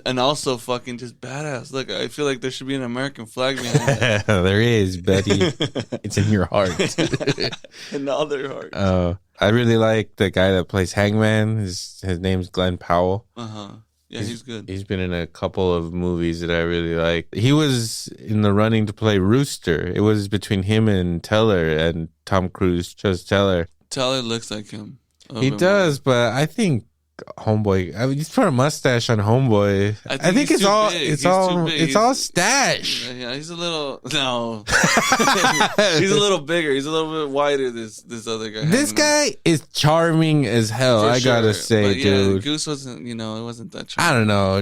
And also fucking just badass. Look, I feel like there should be an American flag behind it. There is, Betty. It's in your heart. In all their hearts. I really like the guy that plays Hangman. His name's Glenn Powell. Uh-huh. Yeah, he's good. He's been in a couple of movies that I really like. He was in the running to play Rooster. It was between him and Teller, and Tom Cruise chose Teller. Teller looks like him. He does, but I think Homeboy. I mean, he's put a mustache on Homeboy. I think it's all stash. Yeah, he's a little he's a little bigger. He's a little bit wider. This other guy. This guy is charming as hell. I gotta say, dude. Goose wasn't. It wasn't that charming. I don't know.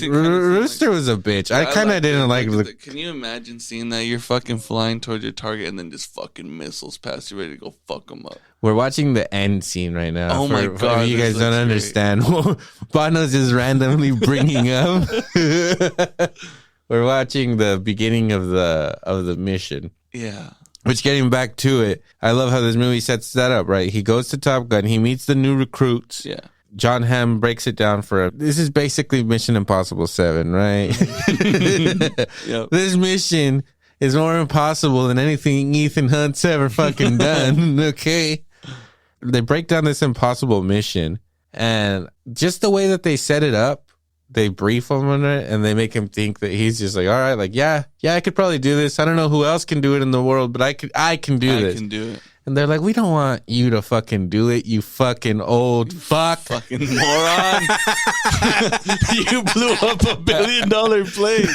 Rooster was a bitch. I kind of didn't like. Can you imagine seeing that? You're fucking flying towards your target, and then just fucking missiles pass you, ready to go fuck them up. We're watching the end scene right now. Oh my God. You guys don't understand. Bono's just randomly bringing up. We're watching the beginning of the mission. Yeah. Which, getting back to it, I love how this movie sets that up, right? He goes to Top Gun. He meets the new recruits. Yeah. John Hamm breaks it down for him. This is basically Mission Impossible 7, right? Yep. This mission is more impossible than anything Ethan Hunt's ever fucking done. Okay. They break down this impossible mission, and just the way that they set it up, they brief him on it, and they make him think that he's just like, all right, like, yeah, I could probably do this. I don't know who else can do it in the world, but I can do this. I can do it. And they're like, we don't want you to fucking do it, you fucking old fuck. Fucking moron. You blew up $1 billion plane.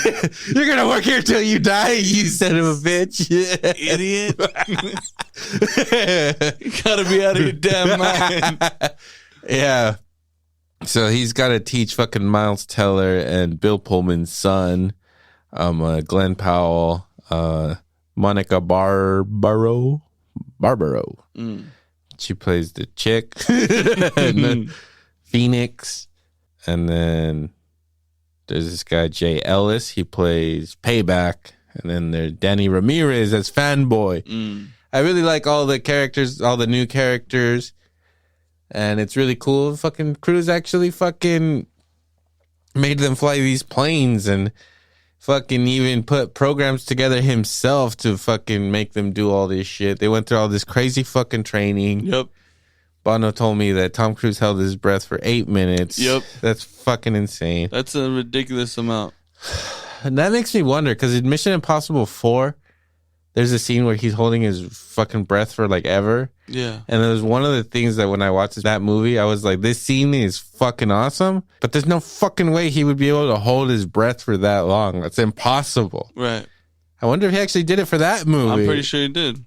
You're going to work here till you die, you son of a bitch. Idiot. You got to be out of your damn mind. Yeah. So he's got to teach fucking Miles Teller and Bill Pullman's son, Glenn Powell, Monica Barbaro. She plays the chick. Phoenix. And then there's this guy, Jay Ellis. He plays Payback. And then there's Danny Ramirez as Fanboy. I really like all the characters, all the new characters. And it's really cool. Fucking Cruise actually fucking made them fly these planes and fucking even put programs together himself to fucking make them do all this shit. They went through all this crazy fucking training. Yep. Bono told me that Tom Cruise held his breath for 8 minutes. Yep. That's fucking insane. That's a ridiculous amount. And that makes me wonder, because in Mission Impossible 4, there's a scene where he's holding his fucking breath for like ever. Yeah. And it was one of the things that when I watched that movie, I was like, this scene is fucking awesome, but there's no fucking way he would be able to hold his breath for that long. That's impossible. Right. I wonder if he actually did it for that movie. I'm pretty sure he did.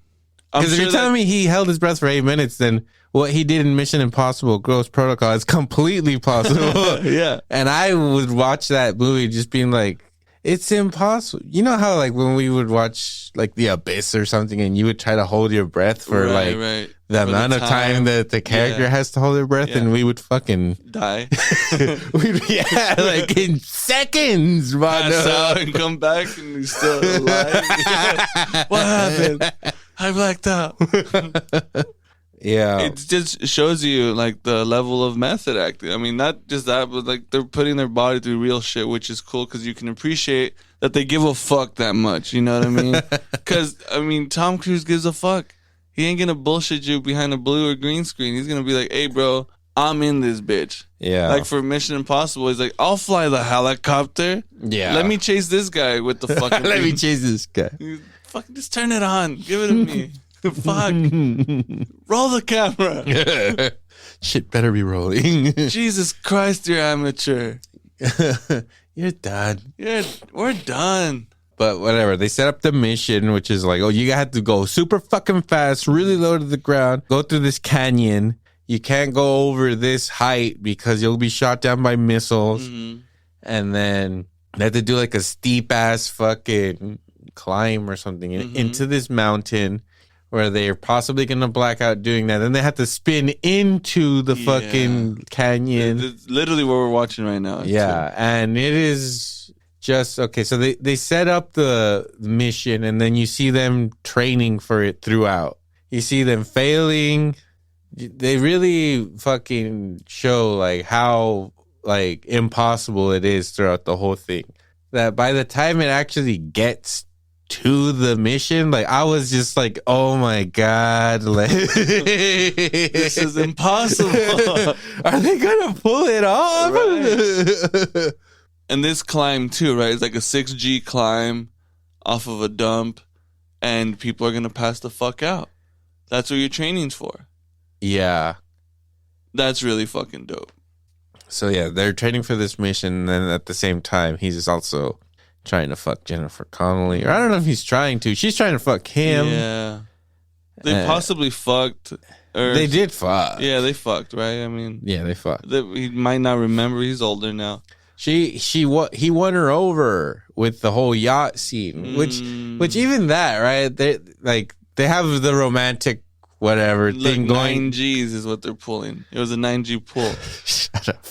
Because if you're telling me he held his breath for 8 minutes, then what he did in Mission Impossible Ghost Protocol is completely possible. Yeah. And I would watch that movie just being like, it's impossible. You know how like when we would watch like The Abyss or something and you would try to hold your breath for the amount of time that the character has to hold their breath, and we would fucking die. Like in seconds, pass out and come back and he's still alive. What happened? I blacked out. Yeah. It just shows you like the level of method acting. I mean, not just that, but like they're putting their body through real shit, which is cool because you can appreciate that they give a fuck that much. You know what I mean? Because, I mean, Tom Cruise gives a fuck. he ain't gonna bullshit you behind a blue or green screen. He's gonna be like, hey, bro, I'm in this bitch. Yeah. Like for Mission Impossible, he's like, I'll fly the helicopter. Yeah. Let me chase this guy with the fucking Let me thing. chase this guy. Fucking just turn it on. Give it to me. Fuck. Roll the camera. Shit better be rolling. Jesus Christ, you're amateur. You're done. We're done. But whatever. They set up the mission, which is like, oh, you have to go super fucking fast, really low to the ground, go through this canyon. You can't go over this height because you'll be shot down by missiles. Mm-hmm. And then they have to do like a steep ass fucking climb or something into this mountain where they're possibly going to black out doing that. Then they have to spin into the fucking canyon. It's literally what we're watching right now. Yeah. And it is just, okay. So they set up the mission and then you see them training for it throughout. You see them failing. They really fucking show like how like impossible it is throughout the whole thing. That by the time it actually gets to the mission, like I was just like, oh my God, like this is impossible. Are they gonna pull it off? Right. And this climb too, right? It's like a 6G climb off of a dump, and people are gonna pass the fuck out. That's what your training's for. Yeah. That's really fucking dope. So yeah, they're training for this mission, and then at the same time, he's also trying to fuck Jennifer Connelly. Or I don't know if he's trying to. She's trying to fuck him. Yeah. They possibly fucked. Or, they did fuck. Yeah, they fucked, right? I mean... Yeah, they fucked. He might not remember. He's older now. He won her over with the whole yacht scene, which even that, right? They have the romantic whatever thing going. 9Gs is what they're pulling. It was a 9G pull. Shut up.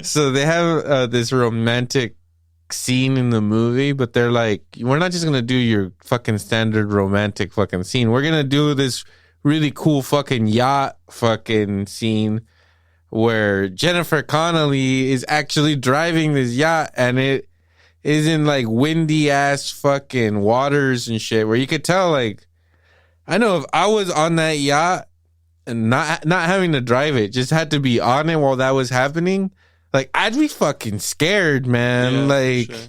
So they have this romantic scene in the movie, but they're like, we're not just gonna do your fucking standard romantic fucking scene. We're gonna do this really cool fucking yacht fucking scene where Jennifer Connelly is actually driving this yacht, and it is in like windy ass fucking waters and shit, where you could tell, like, I know if I was on that yacht and not having to drive it, just had to be on it while that was happening, like, I'd be fucking scared, man. Yeah, like, for sure.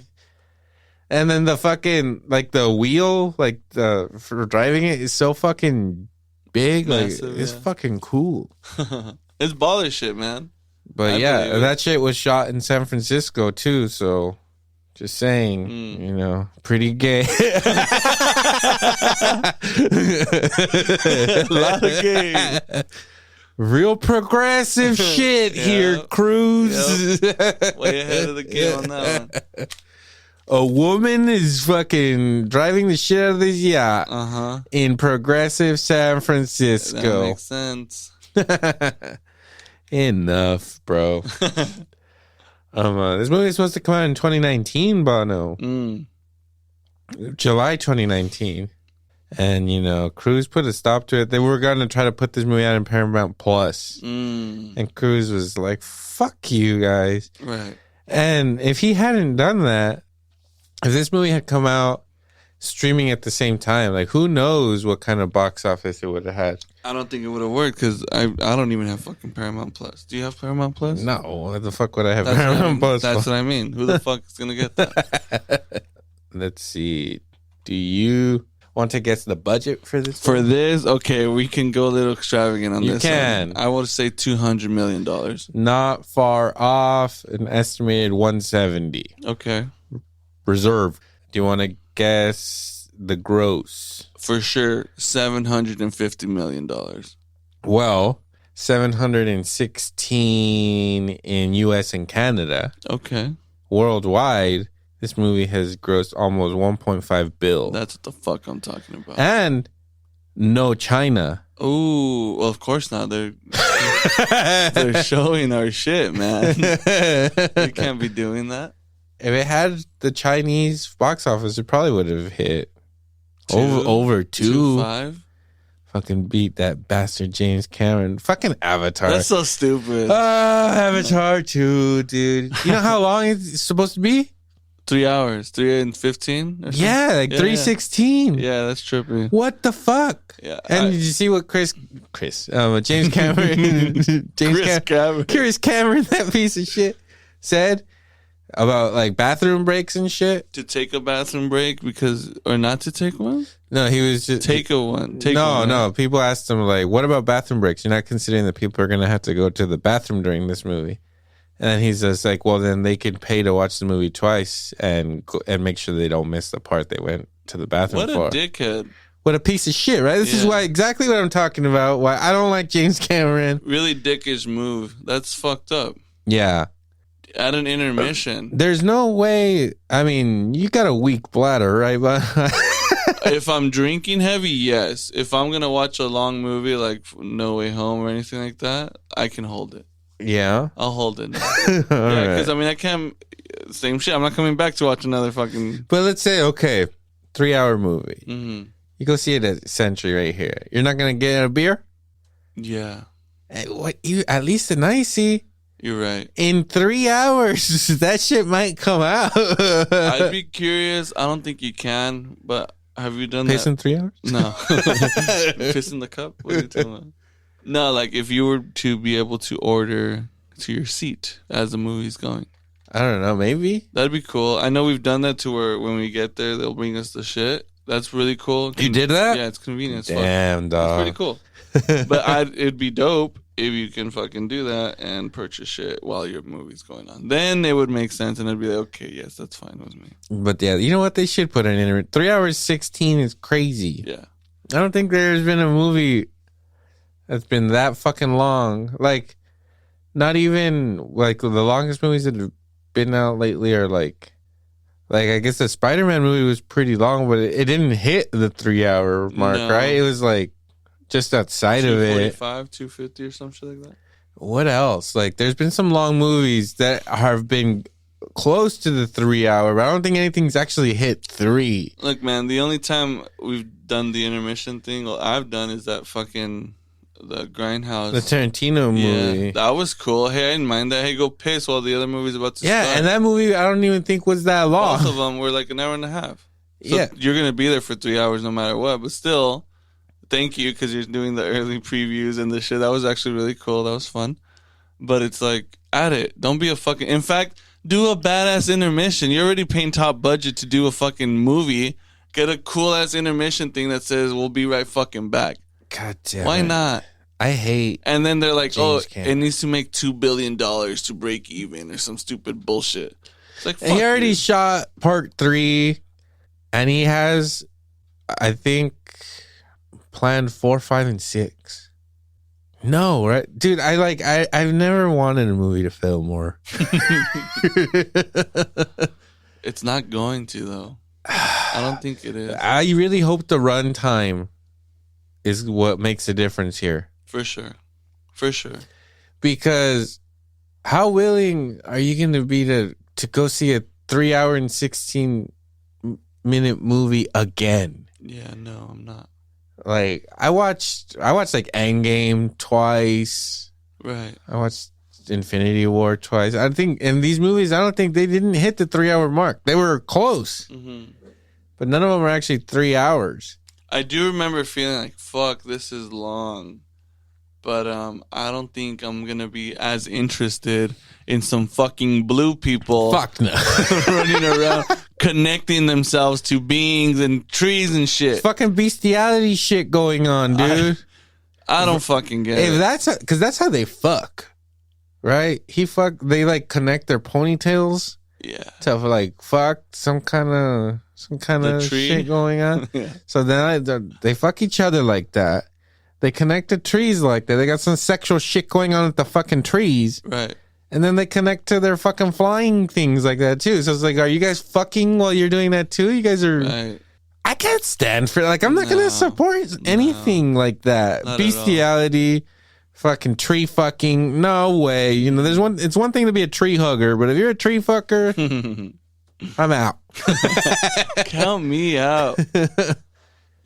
And then the fucking, like, the wheel, like, for driving it is so fucking big. Massive, like, it's fucking cool. It's baller shit, man. But yeah, that shit was shot in San Francisco too, so just saying, you know, pretty gay. A lot of gay. Real progressive shit here, Cruz. Yep. Way ahead of the game on that one. A woman is fucking driving the shit out of this yacht in progressive San Francisco. That makes sense. Enough, bro. This movie is supposed to come out in 2019, Bono. July 2019. And, you know, Cruz put a stop to it. They were going to try to put this movie out in Paramount Plus. And Cruz was like, fuck you guys. Right. And if he hadn't done that, if this movie had come out streaming at the same time, like, who knows what kind of box office it would have had. I don't think it would have worked because I don't even have fucking Paramount Plus. Do you have Paramount Plus? No. What the fuck would I have Paramount Plus? That's what I mean. Who the fuck is going to get that? Let's see. Do you want to guess the budget for this? For this? Okay, we can go a little extravagant on this. You can. I would say $200 million. Not far off. An estimated 170. Okay. Reserve. Do you want to guess the gross? For sure, $750 million. Well, 716 in US and Canada. Okay. Worldwide, this movie has grossed almost 1.5 bill. That's what the fuck I'm talking about. And no China. Ooh, well, of course not. They're showing our shit, man. You can't be doing that. If it had the Chinese box office, it probably would have hit over 2.5. Fucking beat that bastard James Cameron. Fucking Avatar. That's so stupid. Avatar 2, dude. You know how long it's supposed to be? 3 hours, 3 and 15. Yeah, like 3:16. Yeah, that's trippy. What the fuck? Yeah, And did you see what James Cameron, Chris Cameron, that piece of shit, said about like bathroom breaks and shit? To take a bathroom break or not to take one? No, he was just Take one. No. People asked him like, "What about bathroom breaks? You're not considering that people are gonna have to go to the bathroom during this movie." And then he's just like, "Well, then they could pay to watch the movie twice and make sure they don't miss the part they went to the bathroom for." What a dickhead! What a piece of shit, right? This is exactly what I'm talking about. Why I don't like James Cameron. Really dickish move. That's fucked up. Yeah. At an intermission. There's no way. I mean, you got a weak bladder, right? If I'm drinking heavy, yes. If I'm going to watch a long movie like No Way Home or anything like that, I can hold it. Yeah. I'll hold it. Because, I mean, I can't... Same shit. I'm not coming back to watch another fucking... But let's say, okay, 3-hour movie. Mm-hmm. You go see it at Century right here. You're not going to get a beer? Yeah. At least an icy. You're right. In 3 hours, that shit might come out. I'd be curious. I don't think you can, but have you done Piss that? in 3 hours? No. Piss in the cup? What are you talking about? No, like if you were to be able to order to your seat as the movie's going. I don't know. Maybe. That'd be cool. I know we've done that to where when we get there, they'll bring us the shit. That's really cool. You did that? Yeah, it's convenient. Damn, dog. It's pretty cool. But it'd be dope if you can fucking do that and purchase shit while your movie's going on. Then it would make sense, and I'd be like, okay, yes, that's fine with me. But yeah, you know what? They should put an internet. 3 hours 16 is crazy. Yeah. I don't think there's been a movie that's been that fucking long. Like, not even like the longest movies that have been out lately are like I guess the Spider-Man movie was pretty long, but it didn't hit the 3-hour mark, right? It was like just outside of it. 245, 250 or some shit like that. What else? Like, there's been some long movies that have been close to the 3-hour, but I don't think anything's actually hit 3. Look, man, the only time we've done the intermission thing, I've done is that fucking the Grindhouse. The Tarantino movie. Yeah, that was cool. Hey, I didn't mind that. Hey, go piss while the other movie's about to start. Yeah, and that movie I don't even think was that long. Both of them were like an hour and a half. So yeah. You're going to be there for 3 hours no matter what, but still, thank you because you're doing the early previews and the shit. That was actually really cool. That was fun. But it's like, at it. Don't be a fucking... In fact, do a badass intermission. You're already paying top budget to do a fucking movie. Get a cool-ass intermission thing that says, we'll be right fucking back. God damn Why it. not? I hate... And then they're like, James Cameron. It needs to make $2 billion to break even or some stupid bullshit. It's like, fuck he already you. shot part 3, and he has, I think, planned 4, 5, and 6. No, right? Dude, I've never wanted a movie to fail more. It's not going to, though. I don't think it is. I really hope the runtime is what makes a difference here. For sure. For sure. Because how willing are you going to be to go see a 3-hour and 16-minute movie again? Yeah, no, I'm not. Like, I watched like Endgame twice. Right. I watched Infinity War twice. I think in these movies, I don't think they didn't hit the 3-hour mark. They were close, but none of them were actually 3 hours. I do remember feeling like, fuck, this is long. But I don't think I'm going to be as interested in some fucking blue people Fuck no. running around connecting themselves to beings and trees and shit. Fucking bestiality shit going on, dude. I don't fucking get it. If that's because that's how they fuck, right? They like connect their ponytails. Yeah. To like fuck some kind of tree? shit going on. Yeah. So then they fuck each other like that. They connect to trees like that. They got some sexual shit going on with the fucking trees. Right. And then they connect to their fucking flying things like that too. So it's like, are you guys fucking while you're doing that too? You guys are. Right. I can't stand for like. I'm not gonna support anything like that. Not Bestiality, fucking tree fucking. No way. You know, It's one thing to be a tree hugger, but if you're a tree fucker, I'm out. Count me out.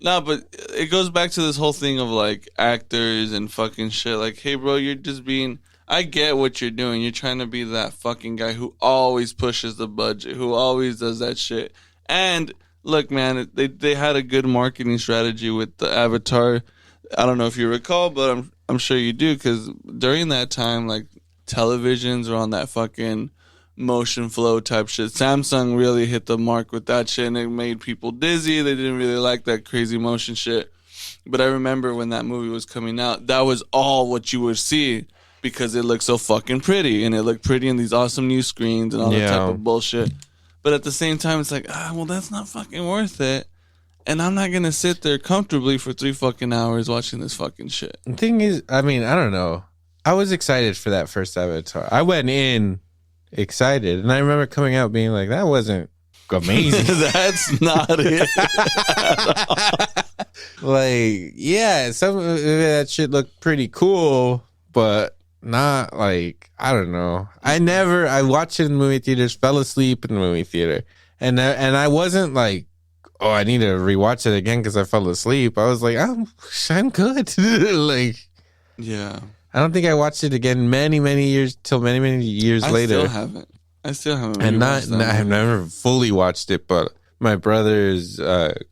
No, but it goes back to this whole thing of like actors and fucking shit. Like, hey, bro, you're just being. I get what you're doing. You're trying to be that fucking guy who always pushes the budget, who always does that shit. And look, man, they had a good marketing strategy with the Avatar. I don't know if you recall, but I'm sure you do, because during that time, like, televisions were on that fucking motion flow type shit. Samsung really hit the mark with that shit, and it made people dizzy. They didn't really like that crazy motion shit. But I remember when that movie was coming out, that was all what you would see, because it looked so fucking pretty, and it looked pretty in these awesome new screens and all that type of bullshit. But at the same time, it's like, well, that's not fucking worth it. And I'm not going to sit there comfortably for 3 fucking hours watching this fucking shit. The thing is, I mean, I don't know. I was excited for that first Avatar. I went in excited, and I remember coming out being like, that wasn't amazing. That's not it. Like, yeah, some of that shit looked pretty cool, but not like, I don't know. I watched it in the movie theaters, fell asleep in the movie theater, and I wasn't like, oh, I need to rewatch it again because I fell asleep. I was like, I'm good. Like, yeah, I don't think I watched it again many years later. I still haven't. And I've never fully watched it, but my brother's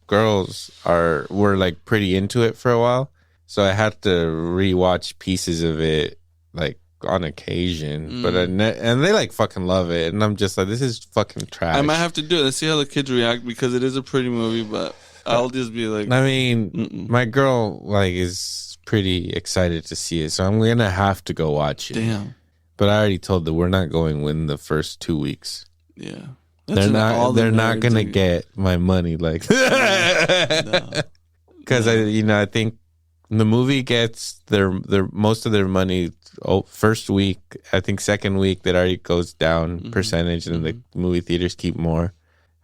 girls were like pretty into it for a while, so I had to rewatch pieces of it like on occasion. But and they like fucking love it, and I'm just like, this is fucking trash. I might have to do it. Let's see how the kids react, because it is a pretty movie. But I'll just be like, I mean, my girl like is pretty excited to see it, so I'm gonna have to go watch it. Damn. But I already told them we're not going within the first 2 weeks. Yeah. They're not gonna get my money like because I think the movie gets their most of their money first week. I think second week that already goes down percentage, and the movie theaters keep more.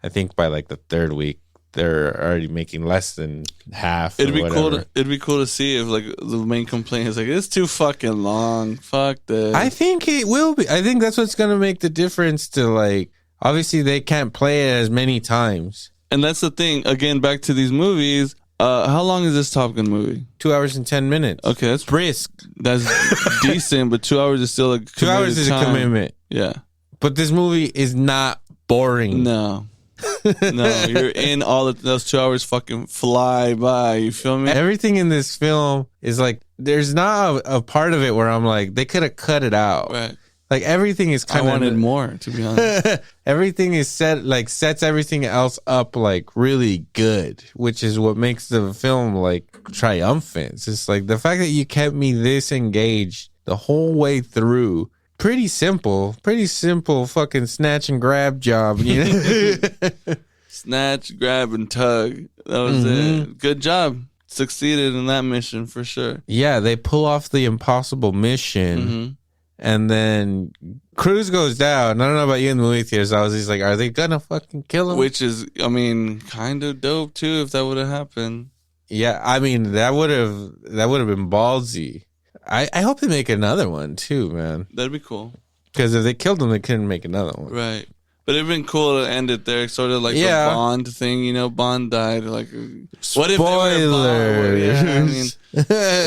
I think by like the third week they're already making less than half. It'd be cool to see if like the main complaint is like, it's too fucking long. Fuck this. I think it will be. I think that's what's gonna make the difference. To like, obviously they can't play it as many times, and that's the thing. Again, back to these movies. How long is this Top Gun movie? 2 hours and 10 minutes. Okay, that's brisk. That's decent, but 2 hours is still a 2 hours is a commitment. Yeah, but this movie is not boring. No. No, you're in all of those 2 hours fucking fly by. You feel me? Everything in this film is like, there's not a part of it where I'm like, they could have cut it out. Right. Like everything is kind of. I wanted more, to be honest. Everything is sets everything else up like really good, which is what makes the film like triumphant. It's just like the fact that you kept me this engaged the whole way through. Pretty simple fucking snatch and grab job, you know? Snatch, grab, and tug. That was it. Good job. Succeeded in that mission for sure. Yeah, they pull off the impossible mission, and then Cruz goes down. I don't know about you in the movie theaters. I was just like, are they gonna fucking kill him? Which is, I mean, kind of dope too if that would have happened. Yeah, I mean, that would have been ballsy. I hope they make another one too, man. That'd be cool. Because if they killed him, they couldn't make another one. Right. But it'd been cool to end it there, sort of like the Bond thing. You know, Bond died. Like, what if they were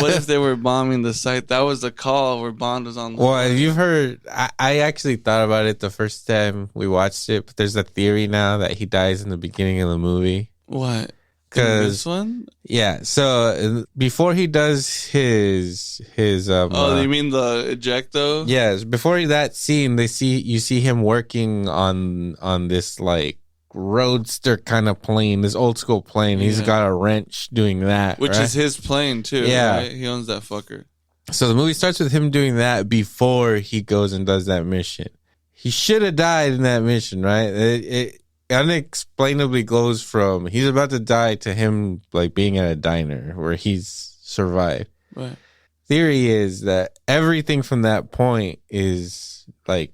what if they were bombing the site? That was the call where Bond was on. Well, you've heard. I actually thought about it the first time we watched it, but there's a theory now that he dies in the beginning of the movie. What? This one? Yeah. So before he does his you mean the ejecto? Yes. Before that scene, you see him working on this like roadster kind of plane, this old school plane. He's got a wrench doing that, which is his plane too. Yeah, right? He owns that fucker. So the movie starts with him doing that before he goes and does that mission. He should have died in that mission, right? It unexplainably goes from he's about to die to him like being at a diner where he's survived. Right. Theory is that everything from that point is like,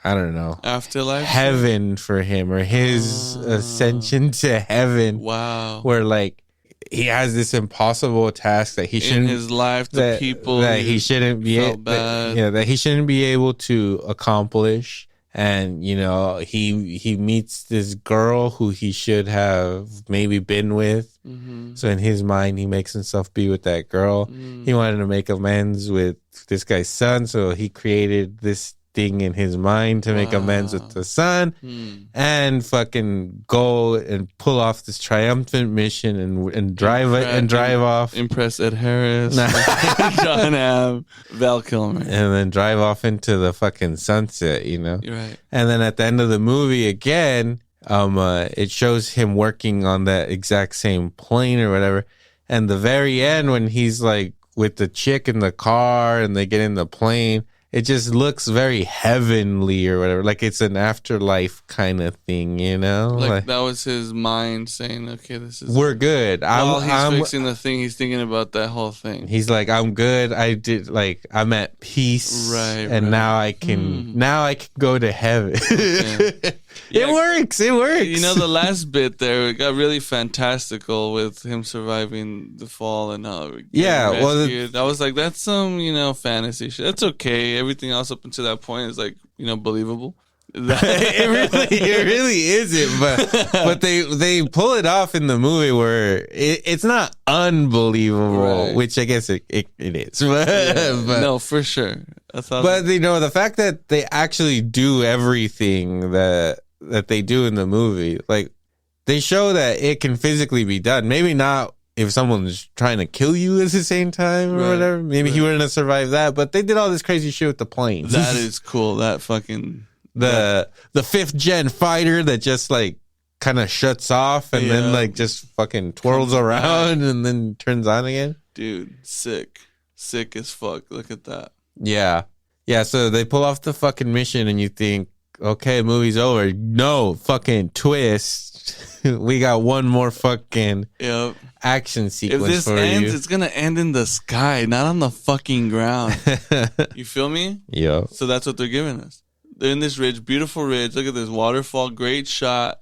I don't know, afterlife, heaven for him, or his ascension to heaven. Wow. Where like he has this impossible task that he shouldn't in his life, people that he shouldn't be bad. that he shouldn't be able to accomplish. And, you know, he meets this girl who he should have maybe been with. Mm-hmm. So in his mind, he makes himself be with that girl. He wanted to make amends with this guy's son. So he created this thing in his mind to make amends with the son and fucking go and pull off this triumphant mission and drive off. Impress Ed Harris, John Hamm, Val Kilmer. And then drive off into the fucking sunset, you know? You're right. And then at the end of the movie again, it shows him working on that exact same plane or whatever. And the very end when he's like with the chick in the car and they get in the plane, it just looks very heavenly or whatever. Like it's an afterlife kind of thing, you know? Like that was his mind saying, okay, this is... We're good. While he's fixing the thing, he's thinking about that whole thing. He's like, I'm good. I'm at peace. Right. And now I can go to heaven. Okay. It works. You know, the last bit there, it got really fantastical with him surviving the fall and rescued. I was like, that's some, you know, fantasy shit. That's okay. Everything else up until that point is like, you know, believable. it really isn't, but they pull it off in the movie where it's not unbelievable, right. Which I guess it is. But, no, for sure. But you know, the fact that they actually do everything that they do in the movie, like they show that it can physically be done. Maybe not if someone's trying to kill you at the same time or whatever. Maybe he wouldn't have survived that. But they did all this crazy shit with the plane. That is cool. That fucking the 5th gen fighter that just like kind of shuts off and then like just fucking twirls around and then turns on again. Dude, sick as fuck. Look at that. Yeah. So they pull off the fucking mission and you think, okay, movie's over. No, fucking twist. We got one more fucking action sequence. If this for ends, you. It's gonna end in the sky, not on the fucking ground. You feel me? Yeah. So that's what they're giving us. They're in this ridge, beautiful ridge. Look at this waterfall, great shot.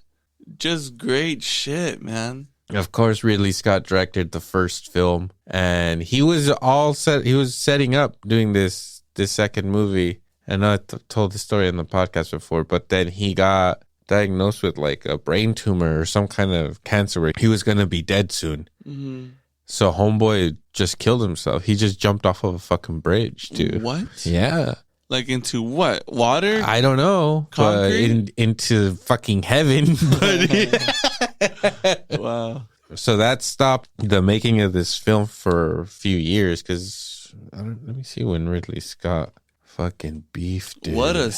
Just great shit, man. Of course, Ridley Scott directed the first film, and he was all set. He was setting up doing this second movie. And I told the story on the podcast before, but then he got diagnosed with like a brain tumor or some kind of cancer where he was going to be dead soon. Mm-hmm. So homeboy just killed himself. He just jumped off of a fucking bridge, dude. What? Yeah. Like into what? Water? I don't know. Concrete? But into fucking heaven. Wow. So that stopped the making of this film for a few years because let me see when Ridley Scott fucking beef, dude. What a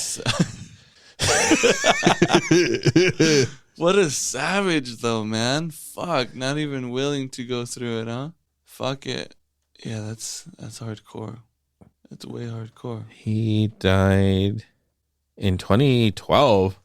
what a savage though, man. Fuck, not even willing to go through it, huh? Fuck it. Yeah, that's hardcore. That's way hardcore. He died in 2012.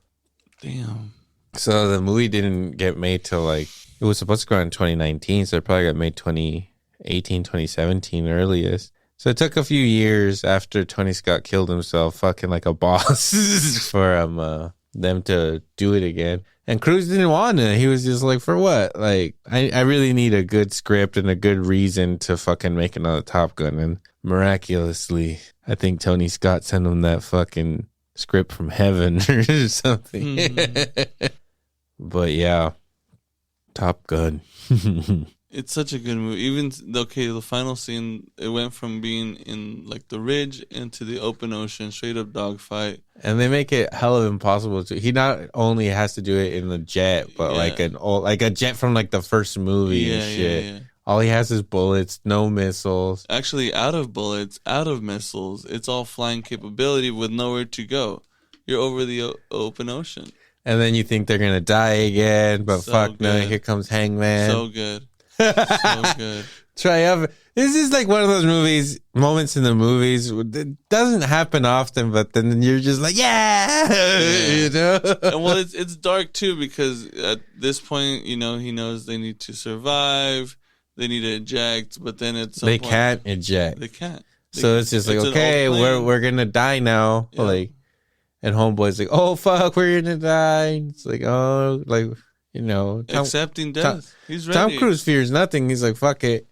Damn. So the movie didn't get made till like, it was supposed to go out in 2019, so it probably got made 2018, 2017 earliest. So it took a few years after Tony Scott killed himself, fucking like a boss, for them to do it again. And Cruise didn't want to. He was just like, for what? Like, I really need a good script and a good reason to fucking make another Top Gun. And miraculously, I think Tony Scott sent him that fucking script from heaven or something. But yeah, Top Gun. It's such a good movie. Even, the final scene, it went from being in, like, the ridge into the open ocean, straight up dogfight. And they make it hella impossible to... He not only has to do it in the jet, but like a jet from, like, the first movie and shit. Yeah. All he has is bullets, no missiles. Actually, out of bullets, out of missiles, it's all flying capability with nowhere to go. You're over the open ocean. And then you think they're going to die again, but so fuck good. No, here comes Hangman. So good. So good. Triumphant. This is like one of those moments in the movies. It doesn't happen often, but then you're just like, yeah. You know? And well, it's dark too, because at this point, you know, he knows they need to survive. They need to eject, but then it's they can't eject. They can't. So it's just like, okay, we're gonna die now. Yeah. Like, and homeboy's like, oh fuck, we're gonna die. It's like, oh, like, you know, accepting death. He's ready. Tom Cruise fears nothing. He's like, fuck it.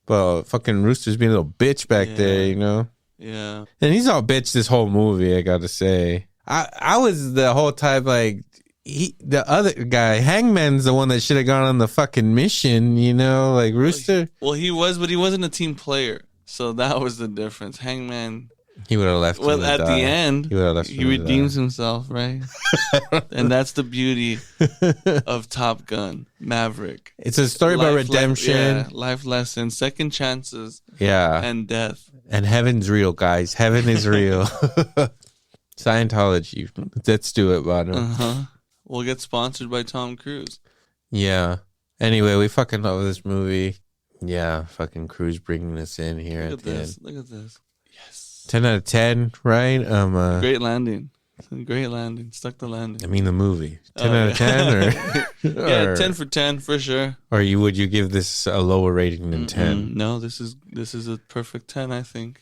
But fucking Rooster's being a little bitch back there, you know? Yeah. And he's all bitch this whole movie, I gotta say. I was the whole time like, the other guy, Hangman's the one that should have gone on the fucking mission, you know, like Rooster. Well, he was, but he wasn't a team player. So that was the difference. Hangman, he would have left. Well, at the end, he redeems himself, right? And that's the beauty of Top Gun Maverick. It's a story about redemption, life lessons, second chances, and death. And heaven's real, guys. Heaven is real. Scientology. Let's do it, Bono. We'll get sponsored by Tom Cruise. Yeah. Anyway, we fucking love this movie. Yeah, fucking Cruise bringing us in here at the end. Look at this. Yes. 10 out of 10, right? Great landing. Great landing. Stuck the landing. I mean the movie. 10 out of 10? Or, yeah, 10 for 10 for sure. Or would you give this a lower rating than 10? No, this is a perfect 10, I think.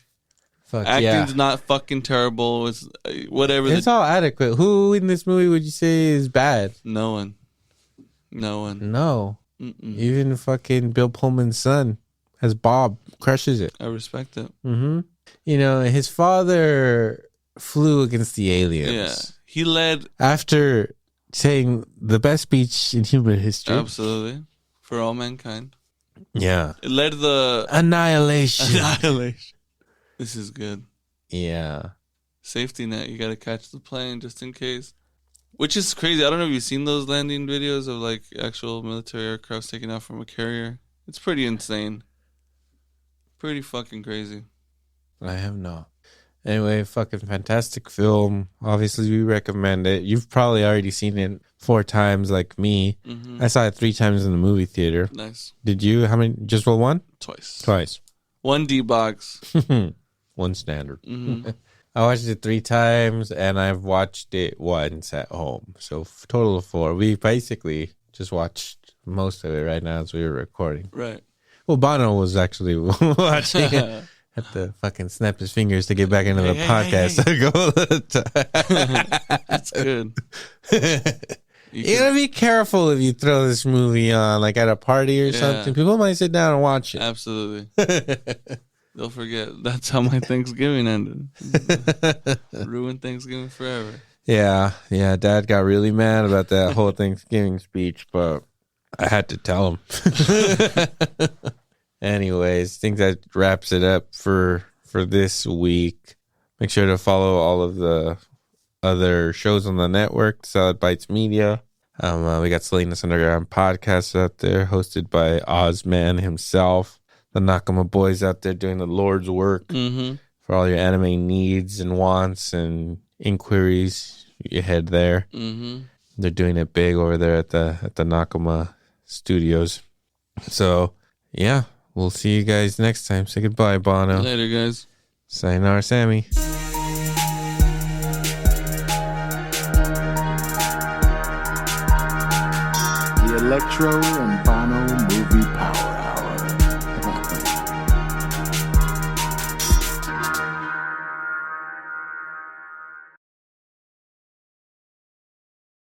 Fuck, Acting's not fucking terrible. It's whatever. It's all adequate. Who in this movie would you say is bad? No one. No. Even fucking Bill Pullman's son as Bob crushes it. I respect it. You know, his father flew against the aliens. Yeah. He led after saying the best speech in human history. Absolutely. For all mankind. Yeah. It led the annihilation. This is good. Yeah. Safety net. You got to catch the plane just in case. Which is crazy. I don't know if you've seen those landing videos of like actual military aircrafts taken out from a carrier. It's pretty insane. Pretty fucking crazy. I have not. Anyway, fucking fantastic film. Obviously, we recommend it. You've probably already seen it 4 times like me. I saw it 3 times in the movie theater. Nice. Did you? How many? Just one? Twice. 1 D-box. 1 standard. I watched it 3 times, and I've watched it once at home. So total of 4. We basically just watched most of it right now as we were recording. Right. Well, Bono was actually watching it. Had to fucking snap his fingers to get back into the podcast. That's good. You gotta be careful if you throw this movie on, like at a party or something. People might sit down and watch it. Absolutely. They'll forget. That's how my Thanksgiving ended. Ruined Thanksgiving forever. Yeah. Dad got really mad about that whole Thanksgiving speech, but I had to tell him. Anyways, I think that wraps it up for this week. Make sure to follow all of the other shows on the network, Salad Bites Media. We got Salinas Underground podcast out there, hosted by Ozman himself. The Nakama Boys out there doing the Lord's work for all your anime needs and wants and inquiries. You head there. They're doing it big over there at the Nakama Studios. So, yeah. We'll see you guys next time. Say goodbye, Bono. Later, guys. Sayonara, Sammy. The Electro and Bono Movie Power